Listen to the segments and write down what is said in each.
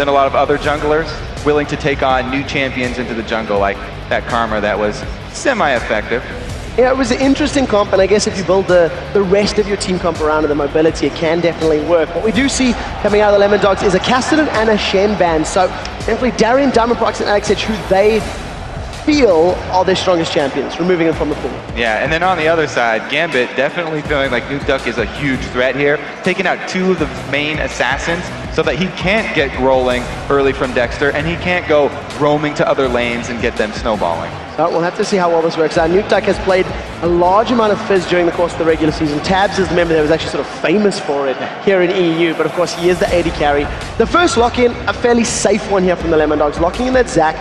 than a lot of other junglers, willing to take on new champions into the jungle, like that Karma that was semi-effective. Yeah, it was an interesting comp, and I guess if you build the rest of your team comp around the mobility, it can definitely work. What we do see coming out of the LemonDogs is a Castellan and a Shen ban. So definitely Darien, Diamondprox, and Alex Edge, who they feel are their strongest champions, removing them from the pool. Yeah, and then on the other side, Gambit definitely feeling like Nukeduck is a huge threat here, taking out two of the main assassins so that he can't get rolling early from Dexter, and he can't go roaming to other lanes and get them snowballing. So we'll have to see how well this works out. Nukeduck has played a large amount of Fizz during the course of the regular season. Tabs is the member that was actually sort of famous for it here in EU, but of course he is the AD carry. The first lock-in, a fairly safe one here from the LemonDogs. Locking in that Zac,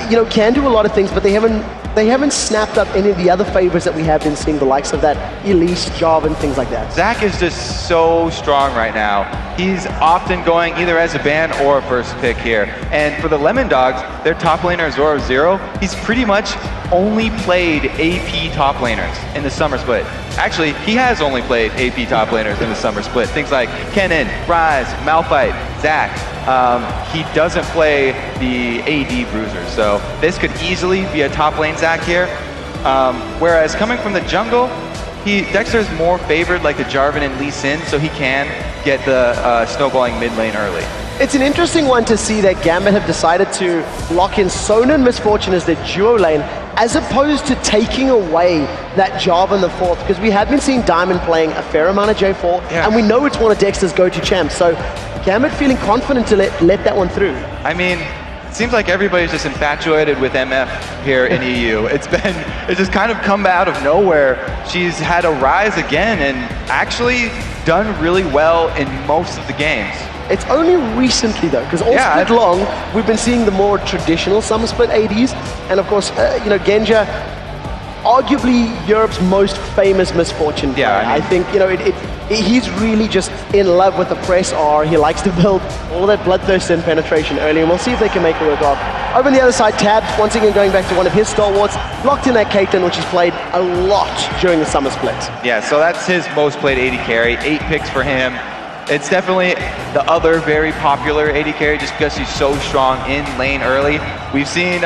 you know, can do a lot of things, but they haven't snapped up any of the other favorites that we have been seeing, the likes of that Elise, Jarvan, and things like that. Zac is just so strong right now. He's often going either as a ban or a first pick here. And for the LemonDogs, their top laner, Zoro, he's pretty much only played AP top laners in the summer split. Actually, he has only played AP top laners in the summer split. Things like Kennen, Ryze, Malphite, Zac. He doesn't play the AD bruisers, so this could easily be a top lane Zac here. Whereas coming from the jungle, Dexter's more favored like the Jarvan and Lee Sin, so he can get the snowballing mid lane early. It's an interesting one to see that Gambit have decided to lock in Sona and Misfortune as their duo lane, as opposed to taking away that Jarvan the fourth, because we have been seeing Diamond playing a fair amount of J4, and we know it's one of Dexter's go-to champs, so Gambit feeling confident to let that one through. I mean, it seems like everybody's just infatuated with MF here in EU. It's just kind of come out of nowhere. She's had a rise again and actually done really well in most of the games. It's only recently though, because all split long, we've been seeing the more traditional summer split ADs, and of course, you know, Genja, arguably Europe's most famous Misfortune player. I think, you know, he's really just in love with the press R. He likes to build all that bloodthirst and penetration early, and we'll see if they can make it work off. Over on the other side, Tabs, once again going back to one of his stalwarts, locked in that Caitlyn, which he's played a lot during the summer split. Yeah, so that's his most played AD carry, 8 picks for him. It's definitely the other very popular AD carry just because he's so strong in lane early. We've seen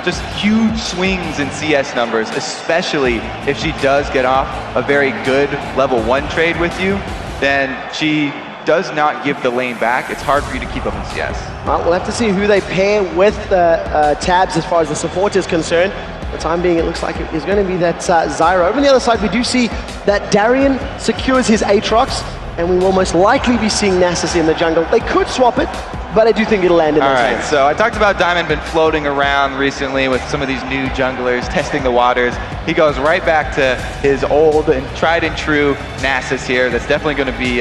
just huge swings in CS numbers, especially if she does get off a very good level 1 trade with you, then she does not give the lane back. It's hard for you to keep up in CS. Well, we'll have to see who they pair with Tabs as far as the support is concerned. For the time being, it looks like it is going to be that Zyra. Over on the other side, we do see that Darien secures his Aatrox, and we will most likely be seeing Nasus in the jungle. They could swap it, but I do think it'll land in those hands. So I talked about Diamond been floating around recently with some of these new junglers, testing the waters. He goes right back to his old and tried and true Nasus here. That's definitely going to be,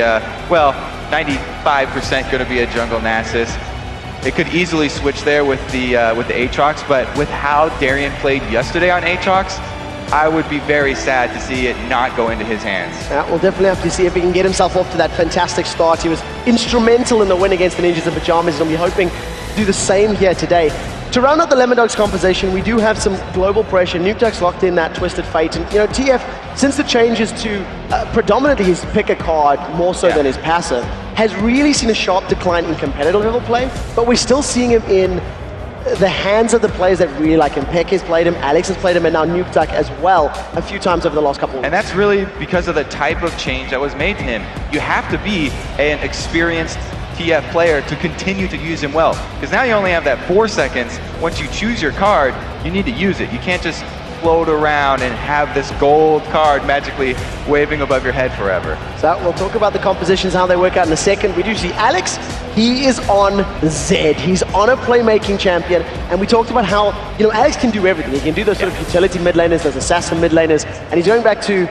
well, 95% going to be a jungle Nasus. It could easily switch there with the Aatrox, but with how Darien played yesterday on Aatrox, I would be very sad to see it not go into his hands. Yeah, we'll definitely have to see if he can get himself off to that fantastic start. He was instrumental in the win against the Ninjas of Pajamas, and we're hoping to do the same here today. To round out the LemonDogs composition, we do have some global pressure. Nukeduck's locked in that Twisted Fate, and you know, TF, since the changes to predominantly his pick a card more so than his passive, has really seen a sharp decline in competitive level play, but we're still seeing him in the hands of the players that really like him. Peck has played him, Alex has played him, and now Nukeduck as well a few times over the last couple of weeks. And that's really because of the type of change that was made to him. You have to be an experienced TF player to continue to use him well. Because now you only have that 4 seconds. Once you choose your card, you need to use it. You can't just float around and have this gold card magically waving above your head forever. So we'll talk about the compositions, how they work out in a second. We do see Alex, he is on Zed. He's on a playmaking champion, and we talked about how, you know, Alex can do everything. He can do those sort of utility mid laners, those assassin mid laners, and he's going back to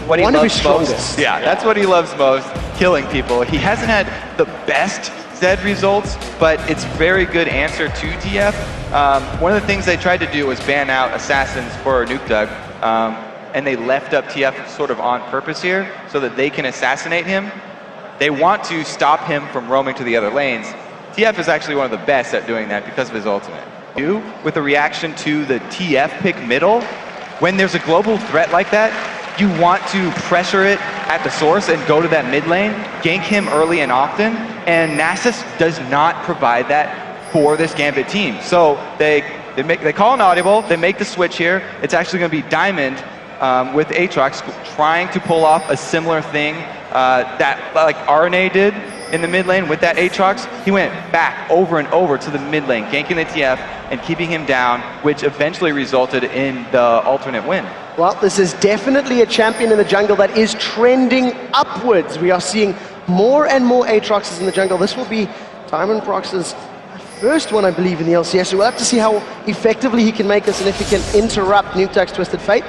what he one of his loves strongest. most. Yeah, that's what he loves most, killing people. He hasn't had the best Zed results, but it's very good answer to TF. One of the things they tried to do was ban out assassins for Nukeduck, and they left up TF sort of on purpose here so that they can assassinate him. They want to stop him from roaming to the other lanes. TF is actually one of the best at doing that because of his ultimate. With the reaction to the TF pick middle, when there's a global threat like that, you want to pressure it at the source and go to that mid lane, gank him early and often, and Nasus does not provide that for this Gambit team. So they call an audible, they make the switch here. It's actually going to be Diamond with Aatrox trying to pull off a similar thing that like RNA did in the mid lane with that Aatrox. He went back over and over to the mid lane, ganking the TF and keeping him down, which eventually resulted in the alternate win. Well, this is definitely a champion in the jungle that is trending upwards. We are seeing more and more Aatroxes in the jungle. This will be Diamond Prox's first one, I believe, in the LCS. So we'll have to see how effectively he can make this and if he can interrupt Nukeduck's Twisted Fate.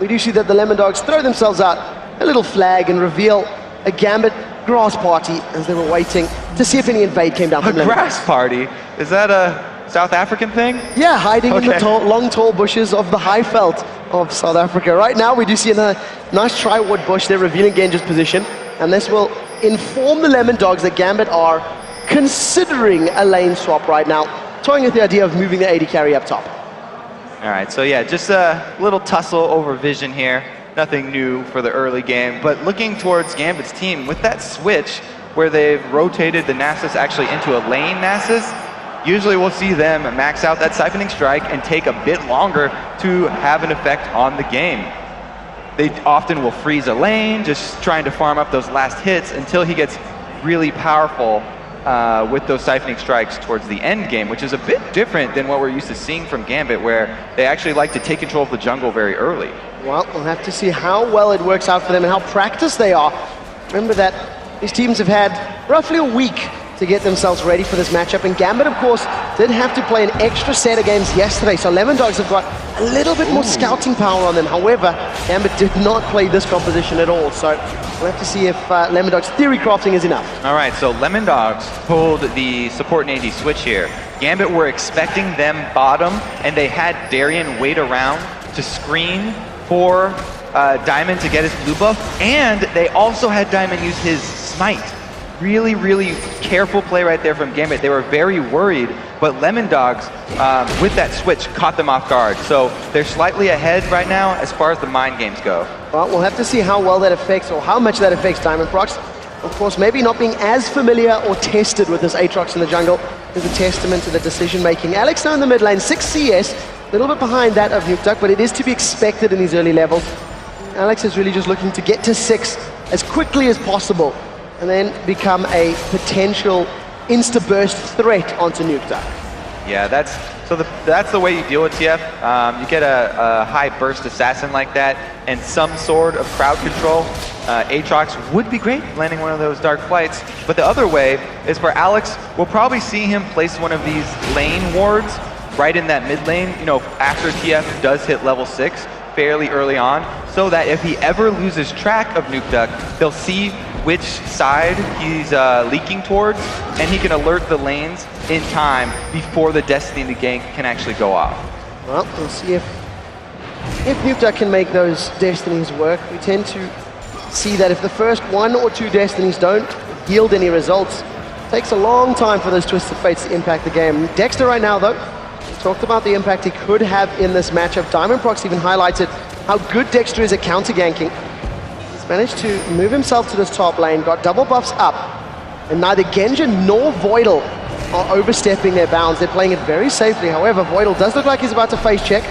We do see that the LemonDogs throw themselves out a little flag and reveal a Gambit grass party as they were waiting to see if any invade came down from A grass party? Is that a South African thing? Yeah, hiding in the long, tall bushes of the Highveld of South Africa. Right now, we do see a nice tri-ward bush. They're revealing Genji's position, and this will inform the LemonDogs that Gambit are considering a lane swap right now, toying with the idea of moving the AD carry up top. All right, so yeah, just a little tussle over vision here. Nothing new for the early game, but looking towards Gambit's team, with that switch where they've rotated the Nasus actually into a lane Nasus, usually we'll see them max out that Siphoning Strike and take a bit longer to have an effect on the game. They often will freeze a lane, just trying to farm up those last hits until he gets really powerful with those Siphoning Strikes towards the end game, which is a bit different than what we're used to seeing from Gambit, where they actually like to take control of the jungle very early. Well, we'll have to see how well it works out for them and how practiced they are. Remember that these teams have had roughly a week to get themselves ready for this matchup, and Gambit, of course, did have to play an extra set of games yesterday, so LemonDogs have got a little bit more scouting power on them. However, Gambit did not play this composition at all, so we'll have to see if LemonDogs' theory crafting is enough. All right, so LemonDogs pulled the support and AD switch here. Gambit were expecting them bottom, and they had Darien wait around to screen for Diamond to get his blue buff, and they also had Diamond use his smite. Really, really careful play right there from Gambit. They were very worried, but LemonDogs, with that switch, caught them off guard. So they're slightly ahead right now as far as the mind games go. Well, we'll have to see how well that affects, or how much that affects Diamond Prox. Of course, maybe not being as familiar or tested with this Aatrox in the jungle is a testament to the decision-making. Alex now in the mid lane, 6 CS, a little bit behind that of Nukeduck, but it is to be expected in these early levels. Alex is really just looking to get to 6 as quickly as possible, and then become a potential insta-burst threat onto Nukeduck. Yeah, that's the way you deal with TF. You get a high burst assassin like that, and some sort of crowd control. Aatrox would be great landing one of those dark flights, but the other way is for Alex, we'll probably see him place one of these lane wards right in that mid lane, you know, after TF does hit level 6 fairly early on, so that if he ever loses track of Nukeduck, they'll see which side he's leaking towards, and he can alert the lanes in time before the Destiny gank can actually go off. Well, we'll see if Nukeduck can make those Destinies work. We tend to see that if the first 1 or 2 Destinies don't yield any results, it takes a long time for those Twisted Fates to impact the game. Dexter right now, though, talked about the impact he could have in this matchup. Diamond Prox even highlighted how good Dexter is at counter-ganking. He's managed to move himself to this top lane, got double buffs up, and neither Genji nor Voidal are overstepping their bounds. They're playing it very safely. However, Voidal does look like he's about to face check.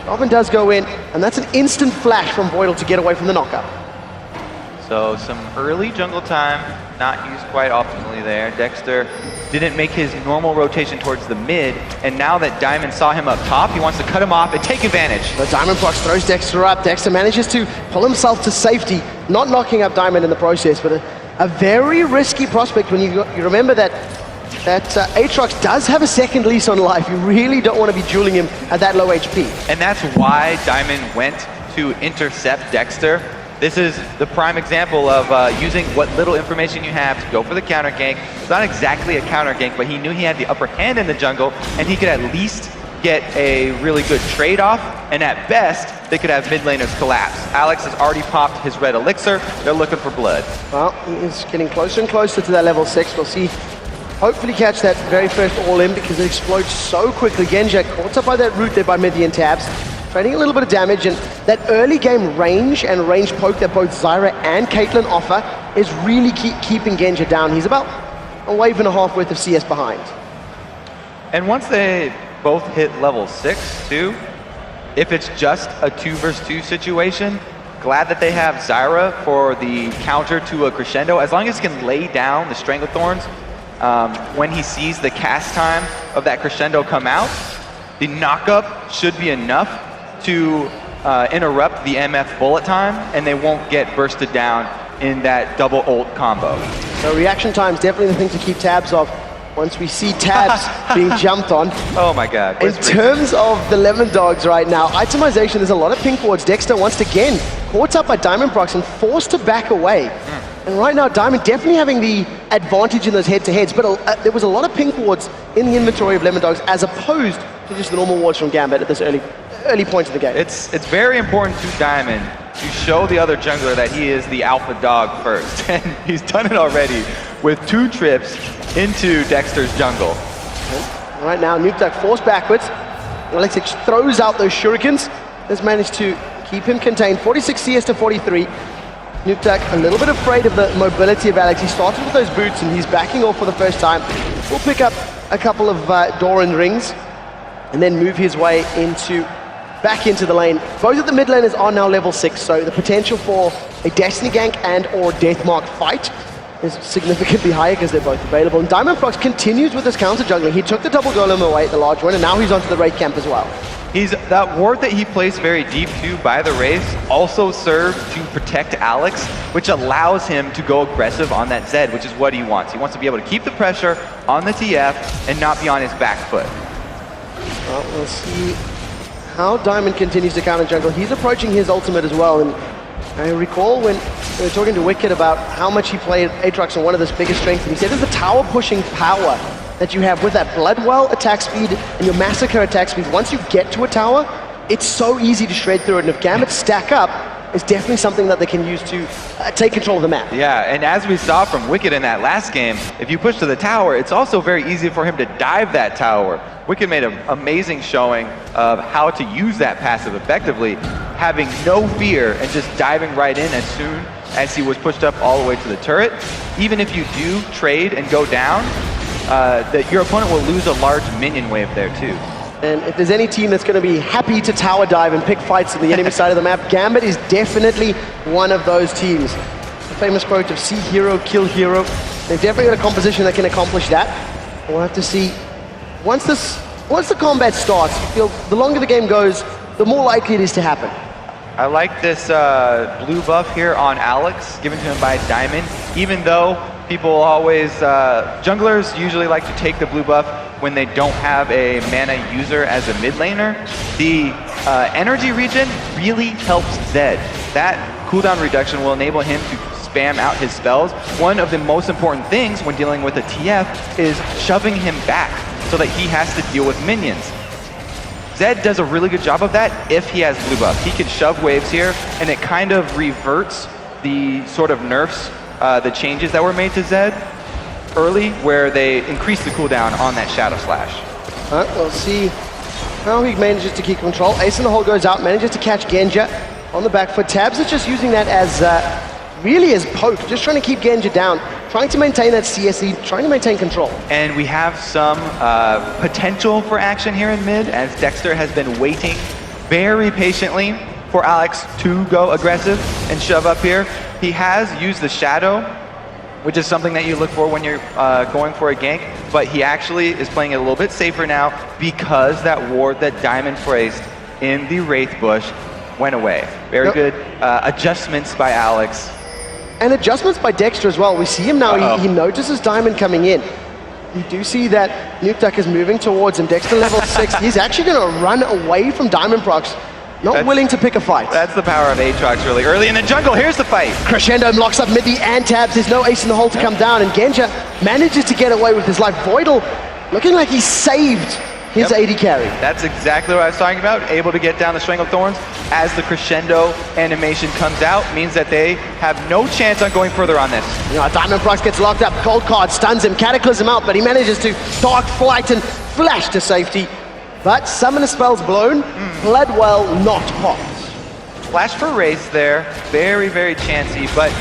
Robin does go in, and that's an instant flash from Voidal to get away from the knockup. So some early jungle time, not used quite optimally there. Dexter didn't make his normal rotation towards the mid, and now that Diamond saw him up top, he wants to cut him off and take advantage. The Diamond Prox throws Dexter up. Dexter manages to pull himself to safety, not knocking up Diamond in the process, but a very risky prospect when you remember that Aatrox does have a second lease on life. You really don't want to be dueling him at that low HP. And that's why Diamond went to intercept Dexter. This is the prime example of using what little information you have to go for the counter gank. It's not exactly a counter gank, but he knew he had the upper hand in the jungle, and he could at least get a really good trade-off, and at best, they could have mid laners collapse. Alex has already popped his red elixir. They're looking for blood. Well, he's getting closer and closer to that level 6. We'll see. Hopefully catch that very first all-in because it explodes so quickly. Genji caught up by that root there by Midian tabs. trading a little bit of damage, and that early game range and range poke that both Zyra and Caitlyn offer is really keeping Genja down. He's about a wave and a half worth of CS behind. And once they both hit level 6 too, if it's just a 2 versus 2 situation, glad that they have Zyra for the counter to a crescendo. As long as he can lay down the Stranglethorns, when he sees the cast time of that crescendo come out, the knockup should be enough to interrupt the MF bullet time, and they won't get bursted down in that double ult combo. So reaction time is definitely the thing to keep tabs of. Once we see tabs being jumped on. Oh my God. In terms of the LemonDogs right now, itemization, there's a lot of ping towards Dexter once again, caught up by Diamondprox and forced to back away. And right now, Diamond definitely having the advantage in those head-to-heads, but there was a lot of ping wards in the inventory of LemonDogs as opposed to just the normal wards from Gambit at this early point of the game. It's very important to Diamond to show the other jungler that he is the alpha dog first. And he's done it already with 2 trips into Dexter's jungle. Right now, Nukeduck forced backwards. Alexic throws out those shurikens. Has managed to keep him contained. 46 CS to 43. Nukeduck a little bit afraid of the mobility of Alex. He started with those boots and he's backing off for the first time. We'll pick up a couple of Doran rings and then move his way back into the lane. Both of the mid laners are now level 6, so the potential for a Destiny gank and or Deathmark fight is significantly higher because they're both available. And Diamondprox continues with his counter juggling. He took the double golem away at the large one, and now he's onto the Wraith camp as well. That ward that he placed very deep too by the Wraiths also served to protect Alex, which allows him to go aggressive on that Zed, which is what he wants. He wants to be able to keep the pressure on the TF and not be on his back foot. Well, we'll see how Diamond continues to counter jungle. He's approaching his ultimate as well, and I recall when we were talking to Wicked about how much he played Aatrox on one of his biggest strengths, and he said it's the tower pushing power that you have with that Bloodwell attack speed and your Massacre attack speed. Once you get to a tower, it's so easy to shred through it, and if Gambit stack up, it's definitely something that they can use to take control of the map. Yeah, and as we saw from Wicked in that last game, if you push to the tower, it's also very easy for him to dive that tower. Wicked made an amazing showing of how to use that passive effectively, having no fear and just diving right in as soon as he was pushed up all the way to the turret. Even if you do trade and go down, your opponent will lose a large minion wave there too. And if there's any team that's going to be happy to tower dive and pick fights on the enemy side of the map, Gambit is definitely one of those teams. The famous quote of see hero, kill hero. They've definitely got a composition that can accomplish that. We'll have to see. Once the combat starts, I feel the longer the game goes, the more likely it is to happen. I like this blue buff here on Alex, given to him by Diamond, even though people always, junglers usually like to take the blue buff when they don't have a mana user as a mid laner. The energy regen really helps Zed. That cooldown reduction will enable him to spam out his spells. One of the most important things when dealing with a TF is shoving him back so that he has to deal with minions. Zed does a really good job of that if he has blue buff. He can shove waves here, and it kind of reverts the sort of nerfs, the changes that were made to Zed early, where they increase the cooldown on that Shadow Slash. All right, we'll see how he manages to keep control. Ace in the hole goes out, manages to catch Genja on the back foot. Tabs is just using that as really as poke, just trying to keep Genja down, trying to maintain that CS lead, trying to maintain control. And we have some potential for action here in mid, as Dexter has been waiting very patiently for Alex to go aggressive and shove up here. He has used the Shadow, which is something that you look for when you're going for a gank, but he actually is playing it a little bit safer now because that ward that Diamond placed in the Wraith bush went away. Very good adjustments by Alex. And adjustments by Dexter as well. We see him now, he notices Diamond coming in. You do see that Nukeduck is moving towards him. Dexter level 6, he's actually going to run away from Diamondprox. Not willing to pick a fight. That's the power of Aatrox really early in the jungle. Here's the fight. Crescendo locks up Midi and tabs. There's no ace in the hole to come down, and Genja manages to get away with his life. Voidal looking like he saved his AD carry. That's exactly what I was talking about. Able to get down the Stranglethorns as the crescendo animation comes out means that they have no chance on going further on this. You know, Diamondprox gets locked up. Cold Card stuns him, Cataclysm out, but he manages to Dark Flight and flash to safety. But Summoner Spells blown, Bloodwell not popped. Flash for Wraith there, very, very chancy, but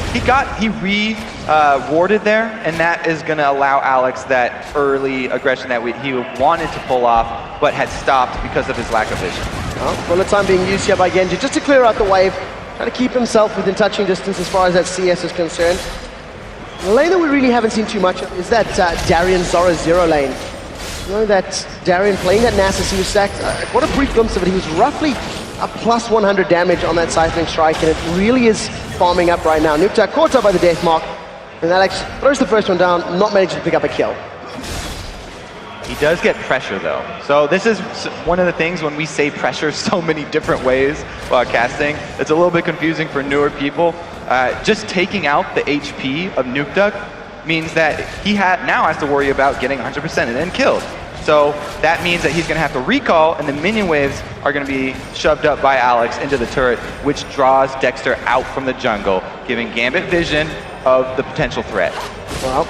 he re-warded there, and that is going to allow Alex that early aggression that he wanted to pull off, but had stopped because of his lack of vision. Well, bullet time being used here by Genji just to clear out the wave, trying to keep himself within touching distance as far as that CS is concerned. The lane that we really haven't seen too much of is that Darien Zora Zero lane. You know that Darien playing that Nasus, he was sacked. What a brief glimpse of it. He was roughly a plus 100 damage on that siphoning strike, and it really is farming up right now. Nukta caught up by the death mark, and Alex throws the first one down, not managing to pick up a kill. He does get pressure though. So this is one of the things when we say pressure so many different ways while casting, it's a little bit confusing for newer people. Just taking out the HP of Nukta means that he now has to worry about getting 100% and then killed. So that means that he's going to have to recall, and the minion waves are going to be shoved up by Alex into the turret, which draws Dexter out from the jungle, giving Gambit vision of the potential threat. Well,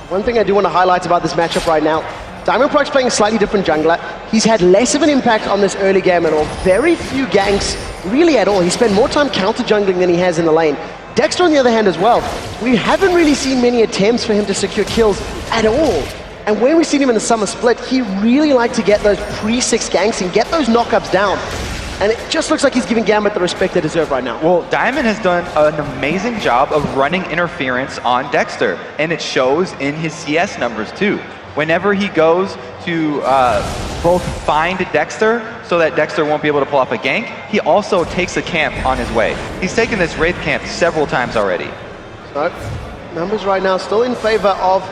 one thing I do want to highlight about this matchup right now, Diamond Pro's playing a slightly different jungler. He's had less of an impact on this early game at all. Very few ganks, really at all. He spent more time counter-jungling than he has in the lane. Dexter, on the other hand, as well, we haven't really seen many attempts for him to secure kills at all. And when we've seen him in the summer split, he really liked to get those pre-6 ganks and get those knockups down. And it just looks like he's giving Gambit the respect they deserve right now. Well, Diamond has done an amazing job of running interference on Dexter, and it shows in his CS numbers too. Whenever he goes to both find Dexter so that Dexter won't be able to pull off a gank, he also takes a camp on his way. He's taken this Wraith camp several times already. So, numbers right now still in favor of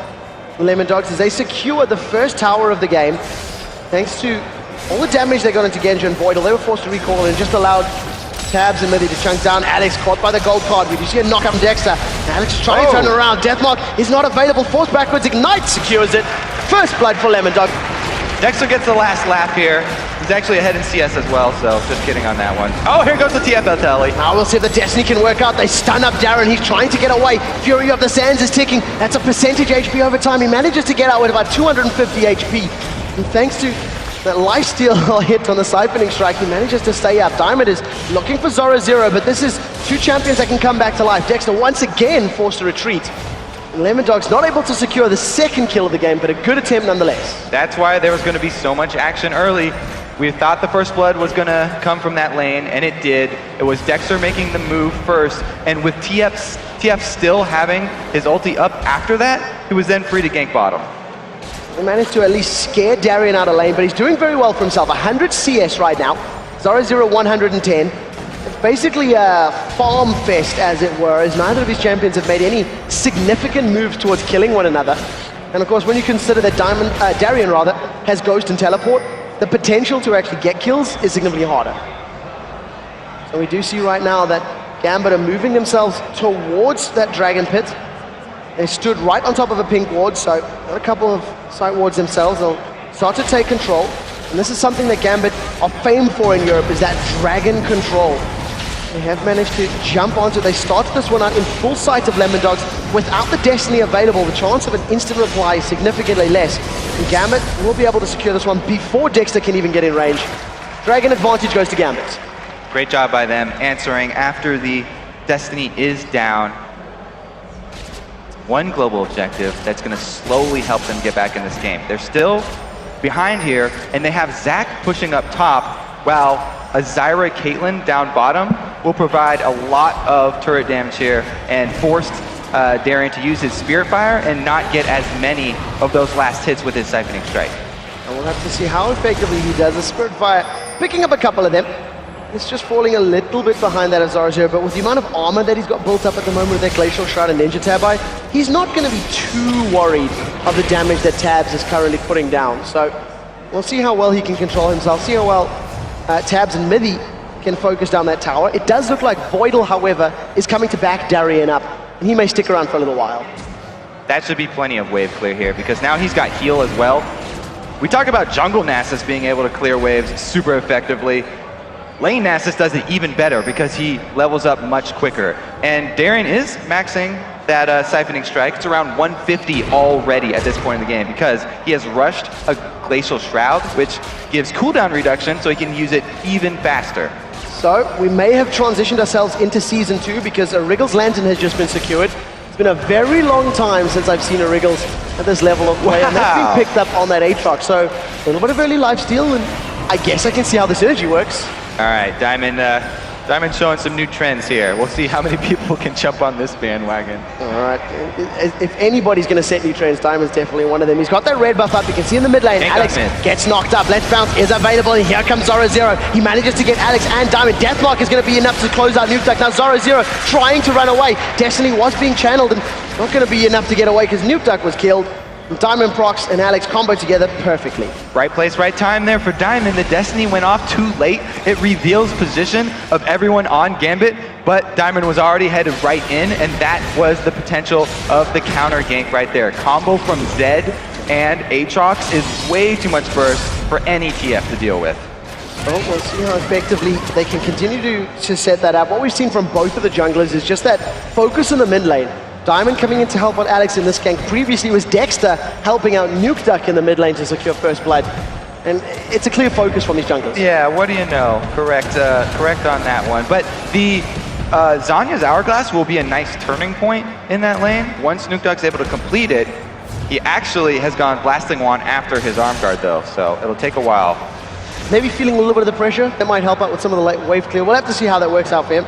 the LemonDogs as they secure the first tower of the game. Thanks to all the damage they got into Genji and Voidal, they were forced to recall and just allowed Tabs and Millie to chunk down. Alex caught by the gold card. We do see a knock from Dexter. Alex is trying to turn around. Deathmark is not available. Forced backwards. Ignite secures it. First blood for LemonDog. Dexter gets the last laugh here. He's actually ahead in CS as well, so just kidding on that one. Oh, here goes the TFL tally. Now we'll see if the Destiny can work out. They stun up Darren. He's trying to get away. Fury of the Sands is ticking. That's a percentage HP over time. He manages to get out with about 250 HP. And thanks to that lifesteal hit on the siphoning strike, he manages to stay up. Diamond is looking for Zora Zero, but this is two champions that can come back to life. Dexter once again forced to retreat. And LemonDogs not able to secure the second kill of the game, but a good attempt nonetheless. That's why there was going to be so much action early. We thought the first blood was going to come from that lane, and it did. It was Dexter making the move first, and with TF still having his ulti up after that, he was then free to gank bottom. He managed to at least scare Darien out of lane, but he's doing very well for himself. 100 CS right now. Zora Zero 110. It's basically a farm fest, as it were, as neither of these champions have made any significant moves towards killing one another. And of course, when you consider that Darien has Ghost and Teleport, the potential to actually get kills is significantly harder. So we do see right now that Gambit are moving themselves towards that Dragon Pit. They stood right on top of a pink ward, so got a couple of sight wards themselves. They'll start to take control. And this is something that Gambit are famed for in Europe, is that dragon control. They have managed to jump onto it. They started this one out in full sight of LemonDogs. Without the Destiny available, the chance of an instant reply is significantly less. And Gambit will be able to secure this one before Dexter can even get in range. Dragon advantage goes to Gambit. Great job by them answering after the Destiny is down. One global objective that's going to slowly help them get back in this game. They're still behind here, and they have Zac pushing up top, while a Zyra Caitlyn down bottom will provide a lot of turret damage here and forced Darien to use his Spirit Fire and not get as many of those last hits with his Siphoning Strike. And we'll have to see how effectively he does. The Spirit Fire picking up a couple of them. It's just falling a little bit behind that of Zora Zero, but with the amount of armor that he's got built up at the moment with that Glacial Shroud and Ninja Tabi, he's not going to be too worried of the damage that Tabs is currently putting down. So we'll see how well he can control himself, see how well Tabs and Midi can focus down that tower. It does look like Voidal, however, is coming to back Darien up, and he may stick around for a little while. That should be plenty of wave clear here, because now he's got heal as well. We talk about jungle Nasus being able to clear waves super effectively. Lane Nasus does it even better because he levels up much quicker. And Darien is maxing that Siphoning Strike. It's around 150 already at this point in the game because he has rushed a Glacial Shroud, which gives cooldown reduction so he can use it even faster. So we may have transitioned ourselves into Season 2 because a Wriggles Lantern has just been secured. It's been a very long time since I've seen a Wriggles at this level of play, and that's been picked up on that Aatrox. So a little bit of early lifesteal, and I guess I can see how the synergy works. All right, Diamond showing some new trends here. We'll see how many people can jump on this bandwagon. All right, if anybody's going to set new trends, Diamond's definitely one of them. He's got that red buff up. You can see in the mid lane, Alex gets knocked up. Let's Bounce is available, and here comes Zoro. He manages to get Alex and Diamond. Deathmark is going to be enough to close out Nukeduck. Now Zoro trying to run away. Destiny was being channeled, and not going to be enough to get away because Nukeduck was killed. Diamond procs and Alex combo together perfectly. Right place, right time there for Diamond. The Destiny went off too late. It reveals position of everyone on Gambit, but Diamond was already headed right in, and that was the potential of the counter gank right there. Combo from Zed and Aatrox is way too much burst for any TF to deal with. Well, we'll see how effectively they can continue to set that up. What we've seen from both of the junglers is just that focus in the mid lane. Diamond coming in to help out Alex in this gank. Previously was Dexter helping out Nukeduck in the mid lane to secure first blood. And it's a clear focus from these junglers. Yeah, what do you know? Correct on that one. But the Zanya's Hourglass will be a nice turning point in that lane. Once Nukeduck's able to complete it, he actually has gone Blasting Wand after his arm guard though, so it'll take a while. Maybe feeling a little bit of the pressure. That might help out with some of the late wave clear. We'll have to see how that works out for him.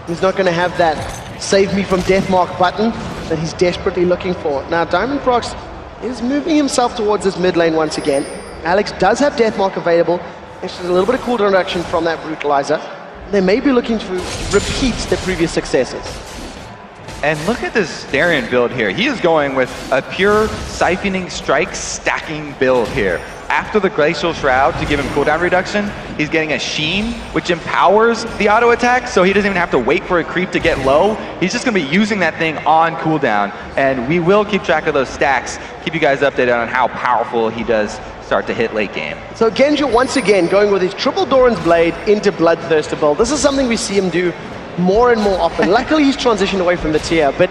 He's not going to have that save me from Deathmark button that he's desperately looking for. Now Diamond Prox is moving himself towards this mid lane once again. Alex does have Deathmark available. There's a little bit of cooldown reduction from that Brutalizer. They may be looking to repeat their previous successes. And look at this Darien build here. He is going with a pure Siphoning Strike stacking build here. After the Glacial Shroud to give him cooldown reduction, he's getting a Sheen, which empowers the auto attack, so he doesn't even have to wait for a creep to get low. He's just going to be using that thing on cooldown, and we will keep track of those stacks, keep you guys updated on how powerful he does start to hit late game. So Genja once again going with his triple Doran's Blade into Bloodthirster build. This is something we see him do more and more often. Luckily he's transitioned away from the tier, but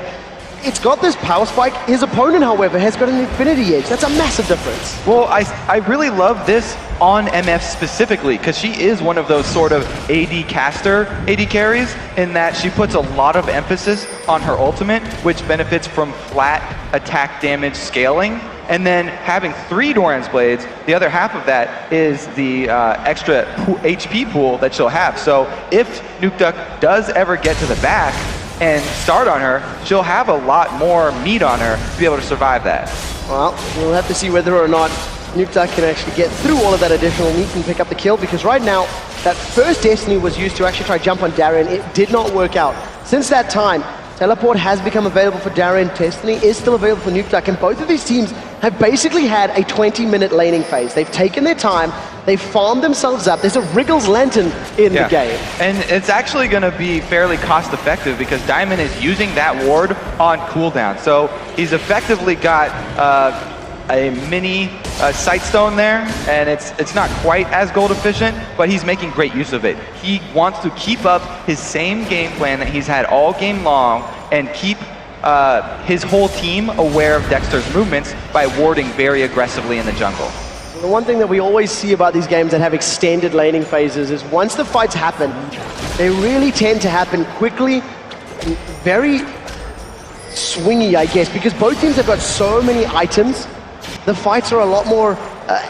it's got this power spike. His opponent, however, has got an Infinity Edge. That's a massive difference. Well, I really love this on MF specifically because she is one of those sort of AD carries in that she puts a lot of emphasis on her ultimate, which benefits from flat attack damage scaling. And then having 3 Doran's Blades, the other half of that is the extra HP pool that she'll have. So if Nukeduck does ever get to the back and start on her, she'll have a lot more meat on her to be able to survive that. Well, we'll have to see whether or not Nukeduck can actually get through all of that additional meat and pick up the kill, because right now, that first Destiny was used to actually try to jump on Darien. It did not work out. Since that time, Teleport has become available for Darien. Destiny is still available for Nukeduck, and both of these teams have basically had a 20-minute laning phase. They've taken their time, they've farmed themselves up. There's a Wriggles Lantern in the game. And it's actually going to be fairly cost-effective because Diamond is using that ward on cooldown. So he's effectively got a mini Sightstone there, and it's not quite as gold efficient, but he's making great use of it. He wants to keep up his same game plan that he's had all game long and keep his whole team aware of Dexter's movements by warding very aggressively in the jungle. The one thing that we always see about these games that have extended laning phases is once the fights happen, they really tend to happen quickly, very swingy, I guess, because both teams have got so many items. The fights are a lot more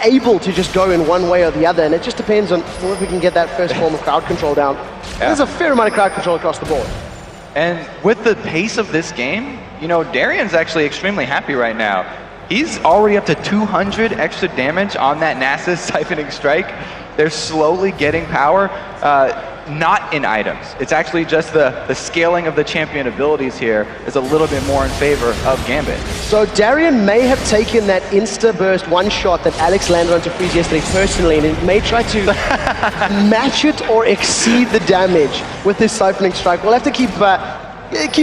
able to just go in one way or the other, and it just depends on if we can get that first form of crowd control down. There's a fair amount of crowd control across the board. And with the pace of this game, you know, Darien's actually extremely happy right now. He's already up to 200 extra damage on that Nasus Siphoning Strike. They're slowly getting power, not in items. It's actually just the scaling of the champion abilities here is a little bit more in favor of Gambit. So Darien may have taken that insta-burst one-shot that Alex landed onto Freeze yesterday personally, and he may try to match it or exceed the damage with this Siphoning Strike. We'll have to keep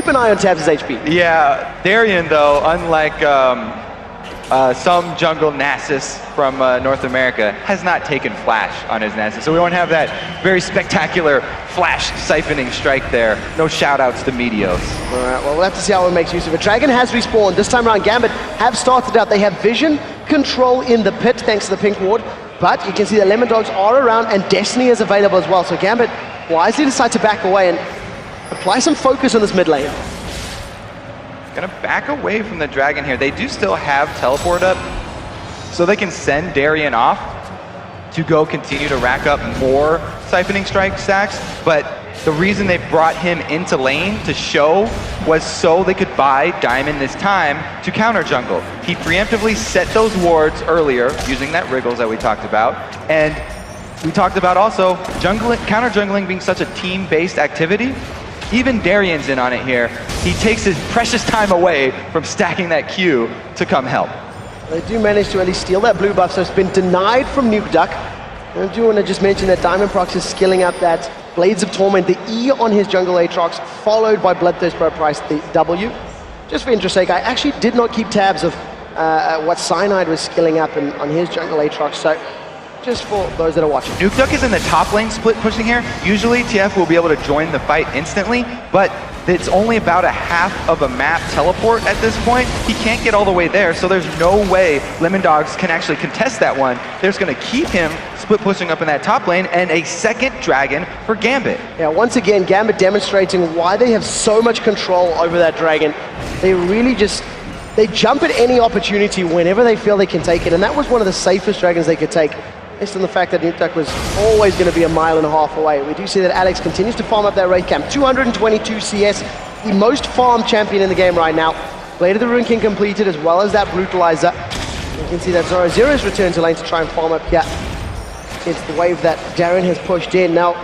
an eye on Tabs' HP. Yeah, Darien though, unlike some jungle Nasus from North America has not taken Flash on his Nasus, so we won't have that very spectacular Flash siphoning strike there. No shout-outs to Meteos. All right, well, we'll have to see how it makes use of it. Dragon has respawned. This time around, Gambit have started out. They have vision control in the pit, thanks to the pink ward, but you can see the LemonDogs are around, and Destiny is available as well, so Gambit wisely decide to back away and apply some focus on this mid lane. Gonna back away from the Dragon here. They do still have teleport up, so they can send Darien off to go continue to rack up more siphoning strike stacks, but the reason they brought him into lane to show was so they could buy Diamond this time to counter jungle. He preemptively set those wards earlier using that Wriggles that we talked about, and we talked about also counter jungling being such a team-based activity. Even Darien's in on it here. He takes his precious time away from stacking that Q to come help. They do manage to at least steal that blue buff, so it's been denied from Nuke Duck. And I do want to just mention that Diamond Prox is skilling up that Blades of Torment, the E on his jungle Aatrox, followed by Bloodthirst Price, the W. Just for interest sake, I actually did not keep tabs of what Cyanide was skilling up on his jungle Aatrox, so just for those that are watching. Nuke Duck is in the top lane split pushing here. Usually TF will be able to join the fight instantly, but it's only about a half of a map teleport at this point. He can't get all the way there, so there's no way LemonDogs can actually contest that one. They're just going to keep him split pushing up in that top lane, and a second Dragon for Gambit. Yeah, once again, Gambit demonstrating why they have so much control over that Dragon. They really they jump at any opportunity whenever they feel they can take it, and that was one of the safest Dragons they could take, based on the fact that Nuke Duck was always going to be a mile and a half away. We do see that Alex continues to farm up that Wraith Camp. 222 CS, the most farmed champion in the game right now. Blade of the Ruin King completed, as well as that Brutalizer. You can see that Zoro Zero's returned to lane to try and farm up here. It's the wave that Darren has pushed in. Now,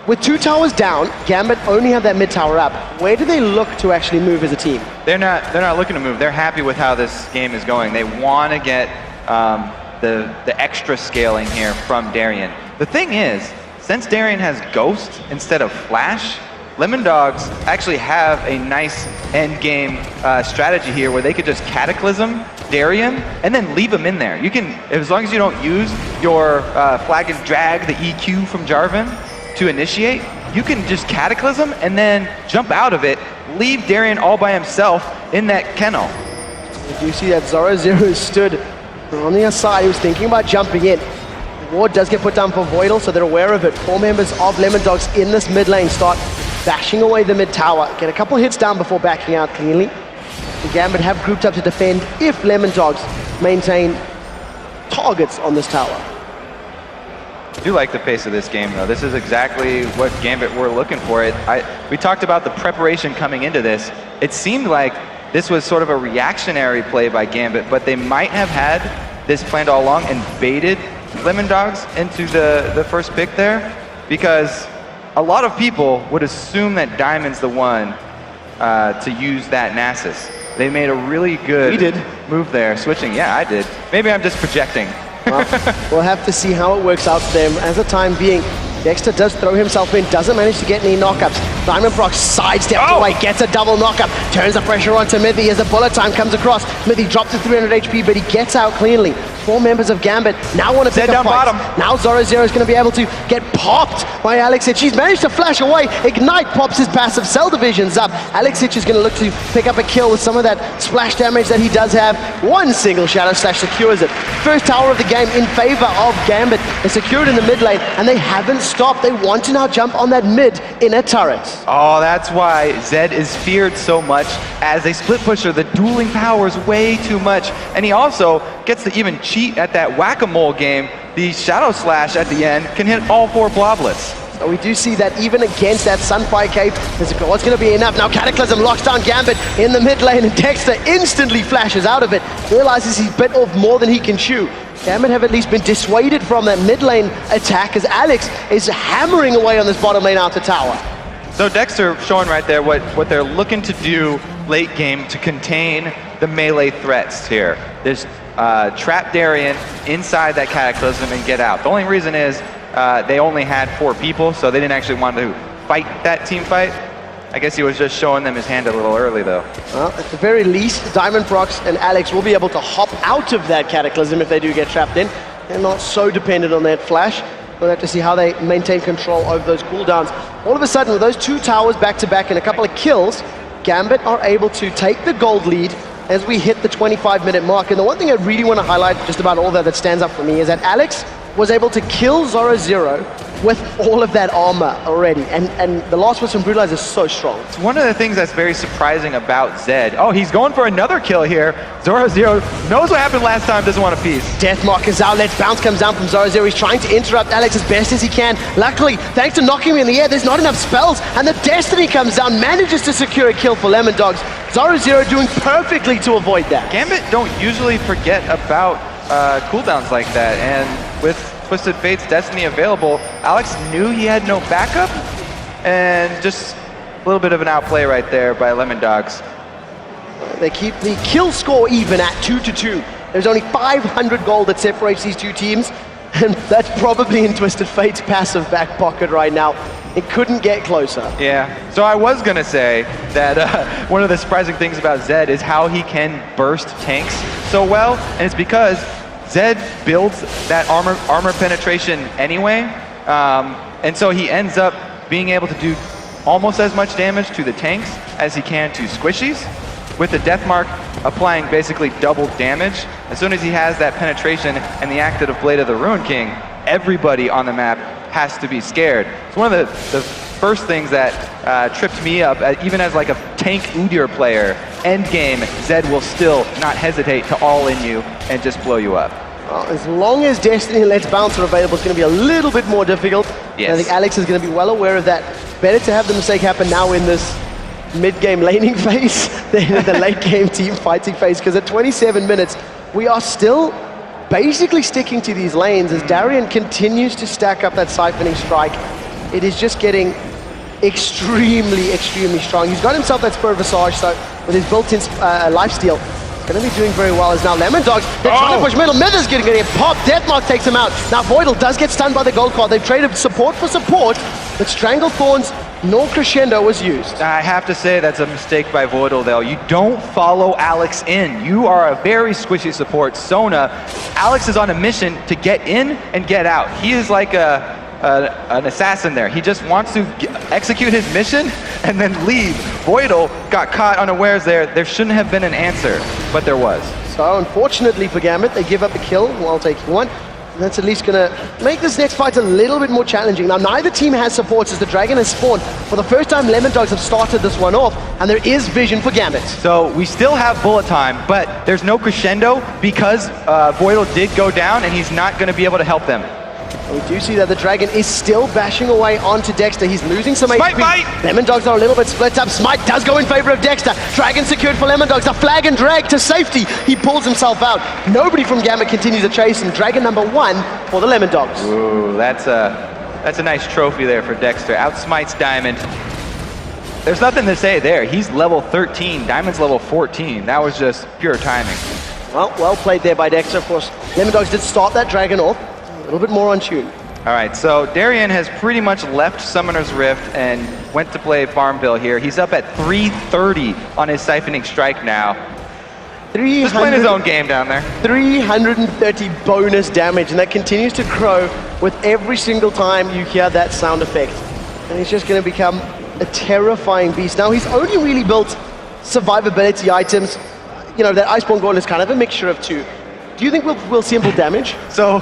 with 2 towers down, Gambit only have that mid tower up. Where do they look to actually move as a team? They're not looking to move. They're happy with how this game is going. They want to get the extra scaling here from Darien. The thing is, since Darien has Ghost instead of Flash, LemonDogs actually have a nice end game strategy here where they could just Cataclysm Darien and then leave him in there. You can, as long as you don't use your Flag and Drag, the EQ from Jarvan, to initiate, you can just Cataclysm and then jump out of it, leave Darien all by himself in that kennel. You do see that Zoro Zero stood on the other side. He was thinking about jumping in. The ward does get put down for Voidal, so they're aware of it. 4 members of LemonDogs in this mid lane start bashing away the mid tower. Get a couple hits down before backing out cleanly. The Gambit have grouped up to defend if LemonDogs maintain targets on this tower. I do like the pace of this game, though. This is exactly what Gambit were looking for. We talked about the preparation coming into this. It seemed like this was sort of a reactionary play by Gambit, but they might have had this planned all along and baited LemonDogs into the first pick there, because a lot of people would assume that Diamond's the one to use that Nasus. They made a really good move there, switching. Yeah, I did. Maybe I'm just projecting. Well, we'll have to see how it works out for them. As the time being, Dexter does throw himself in, doesn't manage to get any knockups. Diamond Prox sidesteps away, gets a double knockup, turns the pressure onto Mithy as the bullet time comes across. Mithy drops to 300 HP, but he gets out cleanly. 4 members of Gambit now want to pick up fights. Now Zoro Zero is going to be able to get popped by Alexic. She's managed to flash away. Ignite pops his passive, Cell Division's up. Alexic is going to look to pick up a kill with some of that splash damage that he does have. One single Shadow Slash secures it. First tower of the game in favor of Gambit. They secured in the mid lane, and they haven't stopped. They want to now jump on that mid in a turret. Oh, that's why Zed is feared so much as a split pusher. The dueling power is way too much, and he also gets to even cheat at that whack-a-mole game. The Shadow Slash at the end can hit all 4 bloblets. So we do see that even against that Sunfire Cape, there's a goal. It's going to be enough. Now Cataclysm locks down Gambit in the mid lane, and Dexter instantly flashes out of it. Realizes he's bit off more than he can chew. Gambit have at least been dissuaded from that mid lane attack as Alex is hammering away on this bottom lane outer tower. So Dexter showing right there what they're looking to do late game to contain the melee threats here. There's trap Darien inside that Cataclysm and get out. The only reason is they only had 4 people, so they didn't actually want to fight that team fight. I guess he was just showing them his hand a little early, though. Well, at the very least, Diamond Prox and Alex will be able to hop out of that Cataclysm if they do get trapped in. They're not so dependent on that flash. We'll have to see how they maintain control over those cooldowns. All of a sudden, with those 2 towers back-to-back and a couple of kills, Gambit are able to take the gold lead as we hit the 25-minute mark. And the one thing I really want to highlight just about all that stands out for me is that Alex was able to kill Zoro Zero with all of that armor already. And the last was from Brutalize is so strong. It's one of the things that's very surprising about Zed. Oh, he's going for another kill here. Zoro Zero knows what happened last time, doesn't want a piece. Deathmark is out. Let's bounce comes down from Zoro Zero. He's trying to interrupt Alex as best as he can. Luckily, thanks to knocking him in the air, there's not enough spells. And the Destiny comes down, manages to secure a kill for LemonDogs. Zoro Zero doing perfectly to avoid that. Gambit don't usually forget about cooldowns like that. And with Twisted Fate's Destiny available, Alex knew he had no backup, and just a little bit of an outplay right there by LemonDogs. They keep the kill score even at 2-2. There's only 500 gold that separates these two teams, and that's probably in Twisted Fate's passive back pocket right now. It couldn't get closer. Yeah, so I was gonna say that one of the surprising things about Zed is how he can burst tanks so well, and it's because Zed builds that armor penetration anyway, and so he ends up being able to do almost as much damage to the tanks as he can to squishies, with the Deathmark applying basically double damage. As soon as he has that penetration and the active Blade of the Ruin King, everybody on the map has to be scared. It's one of the first things that tripped me up, even as like a tank Udyr player. End game, Zed will still not hesitate to all in you and just blow you up. Well, as long as Destiny and Let's Bounce are available, it's going to be a little bit more difficult. Yes. I think Alex is going to be well aware of that. Better to have the mistake happen now in this mid-game laning phase than in the late-game team fighting phase, because at 27 minutes, we are still basically sticking to these lanes as Darian continues to stack up that siphoning strike. It is just getting extremely, extremely strong. He's got himself that Spur of Visage, so with his built-in lifesteal, going to be doing very well. As now LemonDogs, they're trying to push middle. Mither's getting popped. Deathmark takes him out. Now Voidal does get stunned by the gold card. They've traded support for support, but Stranglethorn's no crescendo was used. I have to say that's a mistake by Voidal, though. You don't follow Alex in. You are a very squishy support. Sona, Alex is on a mission to get in and get out. He is like an assassin there. He just wants to execute his mission and then leave. Voidal got caught unawares there. There shouldn't have been an answer, but there was. So unfortunately for Gambit, they give up the kill while taking one. And that's at least going to make this next fight a little bit more challenging. Now, neither team has supports as the Dragon has spawned. For the first time, LemonDogs have started this one off, and there is vision for Gambit. So we still have bullet time, but there's no crescendo because Voidal did go down, and he's not going to be able to help them. We do see that the Dragon is still bashing away onto Dexter. He's losing some Smite HP. bite! LemonDogs are a little bit split up. Smite does go in favor of Dexter. Dragon secured for LemonDogs. A flag and drag to safety. He pulls himself out. Nobody from Gambit continues to chase, and Dragon number 1 for the LemonDogs. Ooh, that's a nice trophy there for Dexter. Outsmites Diamond. There's nothing to say there. He's level 13. Diamond's level 14. That was just pure timing. Well played there by Dexter. Of course, LemonDogs did start that Dragon off a little bit more on tune. All right, so Darian has pretty much left Summoner's Rift and went to play Farmville here. He's up at 330 on his Siphoning Strike now. Just playing his own game down there. 330 bonus damage, and that continues to grow with every single time you hear that sound effect. And he's just going to become a terrifying beast. Now, he's only really built survivability items. You know, that Iceborne Golem is kind of a mixture of two. Do you think we'll see him build damage? So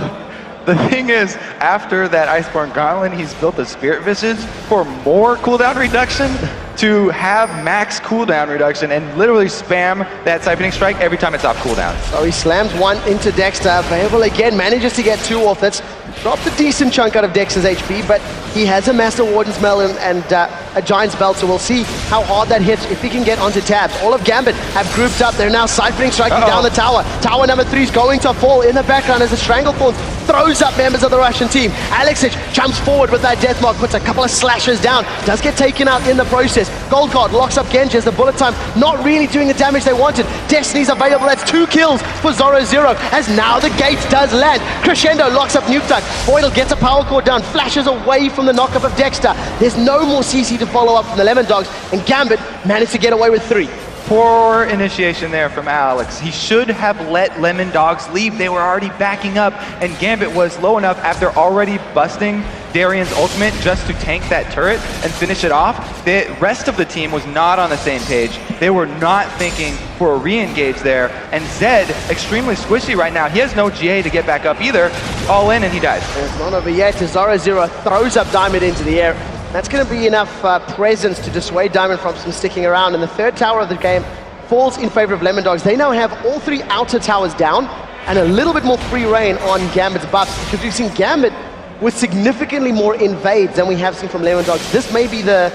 the thing is, after that Iceborne Gauntlet, he's built a Spirit Visage for more cooldown reduction to have max cooldown reduction and literally spam that Siphoning Strike every time it's off cooldown. So he slams one into Dexter, available again, manages to get 2 off. That's dropped a decent chunk out of Dexter's HP, but he has a Master Warden's Mail and a Giant's Belt, so we'll see how hard that hits if he can get onto tabs. All of Gambit have grouped up. They're now Siphoning Striking down the tower. Tower number 3 is going to fall in the background as the Stranglethorns throws up members of the Russian team. Alexic jumps forward with that Deathmark, puts a couple of slashes down, does get taken out in the process. Gold Guard locks up Genji as the bullet time not really doing the damage they wanted. Destiny's available. That's 2 kills for Zoro Zero as now the gate does land. Crescendo locks up Nuke Duck. Voidal gets a power cord down, flashes away from the knockup of Dexter. There's no more CC to follow up from the LemonDogs, and Gambit managed to get away with 3. Poor initiation there from Alex. He should have let LemonDogs leave. They were already backing up, and Gambit was low enough after already busting Darian's ultimate just to tank that turret and finish it off. The rest of the team was not on the same page. They were not thinking for a re-engage there, and Zed, extremely squishy right now. He has no GA to get back up either. All in, and he dies. It's not over yet. Zoro throws up Diamond into the air. That's going to be enough presence to dissuade Diamond from sticking around, and the third tower of the game falls in favor of LemonDogs. They now have all 3 outer towers down and a little bit more free reign on Gambit's buffs, because we've seen Gambit with significantly more invades than we have seen from LemonDogs. This may be the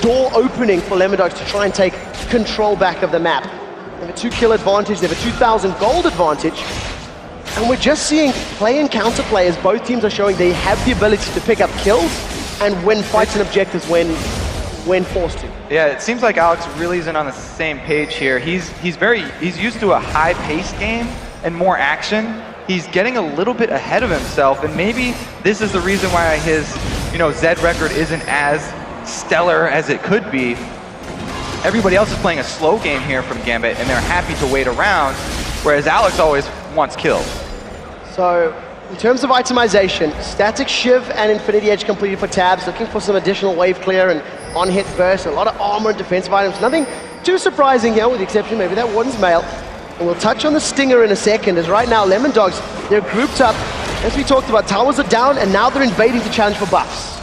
door opening for LemonDogs to try and take control back of the map. They have a 2-kill advantage, they have a 2,000 gold advantage, and we're just seeing play and counterplay as both teams are showing they have the ability to pick up kills and win fights and objectives when forced to. Yeah, it seems like Alex really isn't on the same page here. He's used to a high-paced game and more action. He's getting a little bit ahead of himself, and maybe this is the reason why his, Zed record isn't as stellar as it could be. Everybody else is playing a slow game here from Gambit, and they're happy to wait around, whereas Alex always wants kills. So, in terms of itemization, Static Shiv and Infinity Edge completed for tabs, looking for some additional wave clear and on-hit burst, a lot of armor and defensive items. Nothing too surprising here, with the exception maybe that Warden's Mail. And we'll touch on the Stinger in a second, as right now LemonDogs, they're grouped up. As we talked about, towers are down, and now they're invading to challenge for buffs.